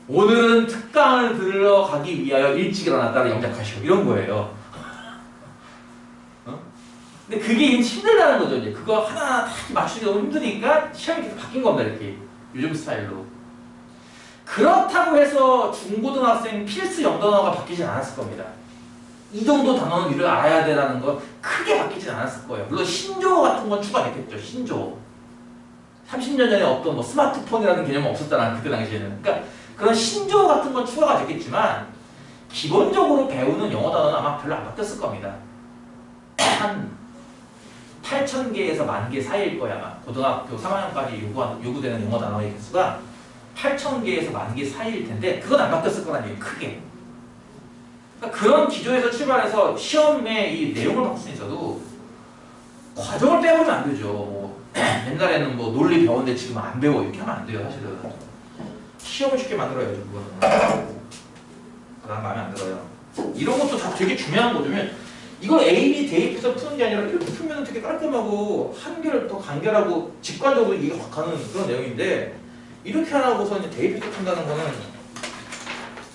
오늘은 특강을 들어가기 위하여 일찍 일어났다는 영작할 시험 이런 거예요. 근데 그게 힘들다는 거죠. 이제 그거 하나 다 맞추기 너무 힘드니까 시험이 계속 바뀐 겁니다. 이렇게 요즘 스타일로. 그렇다고 해서 중고등학생 필수 영단어가 바뀌진 않았을 겁니다. 이 정도 단어는 우리가 알아야 되라는 거 크게 바뀌진 않았을 거예요. 물론 신조어 같은 건 추가됐겠죠. 신조어. 30년 전에 없던 뭐 스마트폰이라는 개념은 없었잖아. 그때 당시에는. 그러니까 그런 신조어 같은 건 추가가 됐겠지만 기본적으로 배우는 영어 단어는 아마 별로 안 바뀌었을 겁니다. 한 8,000개에서 10,000개 사이일 거야. 아마. 고등학교 3학년까지 요구되는 영어 단어의 개수가 8,000개에서 10,000개 사이일 텐데 그건 안 바뀌었을 거란 얘기예요. 크게. 그러니까 그런 기조에서 출발해서 시험에 이 내용을 바꿀 수 있어도 과정을 빼버리면 안 되죠. 뭐 옛날에는 뭐 논리 배웠는데 지금 안 배워 이렇게 하면 안 돼요. 사실은. 시험을 쉽게 만들어야죠. 그거는. 그다음 마음에 안 들어요. 이런 것도 다 되게 중요한 거죠. 이걸 A, B 대입해서 푸는 게 아니라 이렇게 풀면 되게 깔끔하고 한결 더 간결하고 직관적으로 이해가 확 가는 그런 내용인데 이렇게 안 하고서 이제 대입해서 푼다는 거는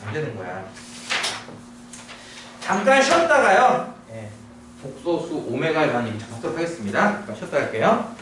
안 되는 거야. 잠깐 쉬었다가요. 복소수 오메가에 관한 얘기 좀 하도록 하겠습니다. 잠깐 쉬었다 갈게요.